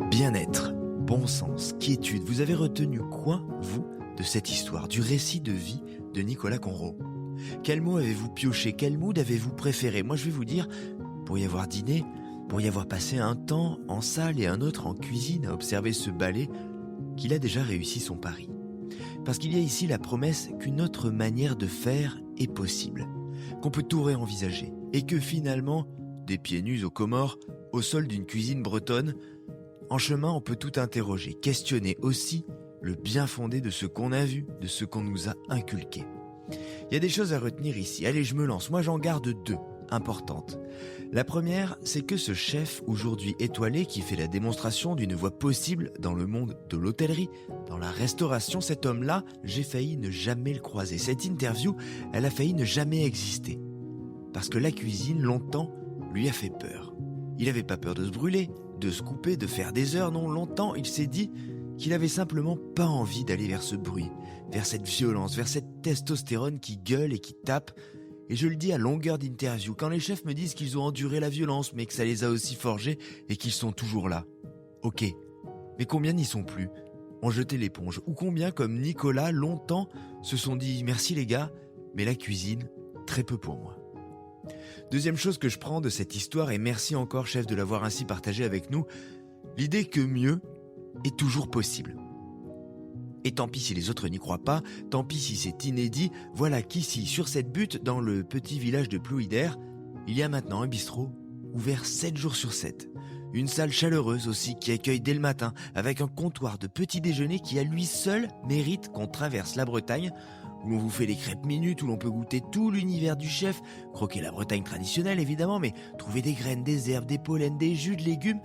Bien-être, bon sens, quiétude. Vous avez retenu quoi, vous, de cette histoire, du récit de vie de Nicolas Conro ? Quel mot avez-vous pioché ? Quel mood avez-vous préféré ? Moi, je vais vous dire, pour y avoir dîné, pour y avoir passé un temps en salle et un autre en cuisine à observer ce ballet, qu'il a déjà réussi son pari. Parce qu'il y a ici la promesse qu'une autre manière de faire est possible, qu'on peut tout réenvisager, et que finalement, des pieds nus aux Comores, au sol d'une cuisine bretonne, en chemin on peut tout interroger, questionner aussi le bien fondé de ce qu'on a vu, de ce qu'on nous a inculqué. Il y a des choses à retenir ici, allez je me lance, moi j'en garde 2 importantes. La première, c'est que ce chef aujourd'hui étoilé qui fait la démonstration d'une voie possible dans le monde de l'hôtellerie, dans la restauration, cet homme-là, j'ai failli ne jamais le croiser. Cette interview, elle a failli ne jamais exister. Parce que la cuisine, longtemps, lui a fait peur. Il n'avait pas peur de se brûler, de se couper, de faire des heures, non, longtemps, il s'est dit qu'il avait simplement pas envie d'aller vers ce bruit, vers cette violence, vers cette testostérone qui gueule et qui tape. Et je le dis à longueur d'interview, quand les chefs me disent qu'ils ont enduré la violence, mais que ça les a aussi forgés et qu'ils sont toujours là. Ok, mais combien n'y sont plus, ont jeté l'éponge, ou combien, comme Nicolas, longtemps, se sont dit « Merci les gars, mais la cuisine, très peu pour moi ». Deuxième chose que je prends de cette histoire, et merci encore chef de l'avoir ainsi partagé avec nous, l'idée que mieux est toujours possible. Et tant pis si les autres n'y croient pas, tant pis si c'est inédit, voilà qu'ici, sur cette butte, dans le petit village de Plouider, il y a maintenant un bistrot ouvert 7 jours sur 7. Une salle chaleureuse aussi qui accueille dès le matin, avec un comptoir de petit déjeuner qui à lui seul mérite qu'on traverse la Bretagne, où l'on vous fait des crêpes minutes, où l'on peut goûter tout l'univers du chef, croquer la Bretagne traditionnelle évidemment, mais trouver des graines, des herbes, des pollens, des jus, de légumes,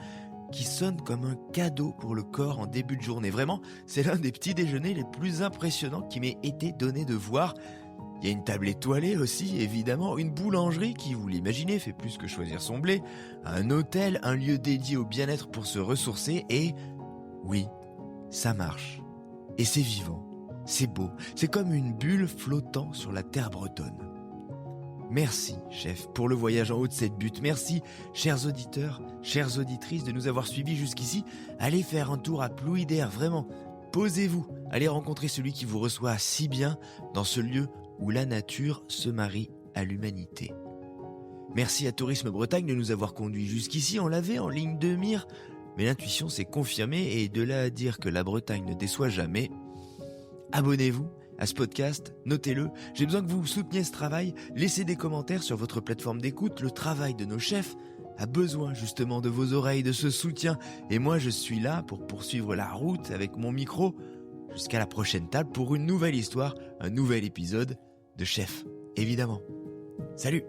qui sonne comme un cadeau pour le corps en début de journée. Vraiment, c'est l'un des petits déjeuners les plus impressionnants qui m'ait été donné de voir. Il y a une table étoilée aussi, évidemment, une boulangerie qui, vous l'imaginez, fait plus que choisir son blé, un hôtel, un lieu dédié au bien-être pour se ressourcer et... oui, ça marche. Et c'est vivant, c'est beau, c'est comme une bulle flottant sur la terre bretonne. Merci, chef, pour le voyage en haut de cette butte. Merci, chers auditeurs, chères auditrices, de nous avoir suivis jusqu'ici. Allez faire un tour à Plouider, vraiment. Posez-vous, allez rencontrer celui qui vous reçoit si bien dans ce lieu où la nature se marie à l'humanité. Merci à Tourisme Bretagne de nous avoir conduits jusqu'ici. On l'avait en ligne de mire, mais l'intuition s'est confirmée et de là à dire que la Bretagne ne déçoit jamais. Abonnez-vous à ce podcast, notez-le. J'ai besoin que vous souteniez ce travail. Laissez des commentaires sur votre plateforme d'écoute. Le travail de nos chefs a besoin justement de vos oreilles, de ce soutien. Et moi, je suis là pour poursuivre la route avec mon micro jusqu'à la prochaine table pour une nouvelle histoire, un nouvel épisode de Chef, évidemment. Salut!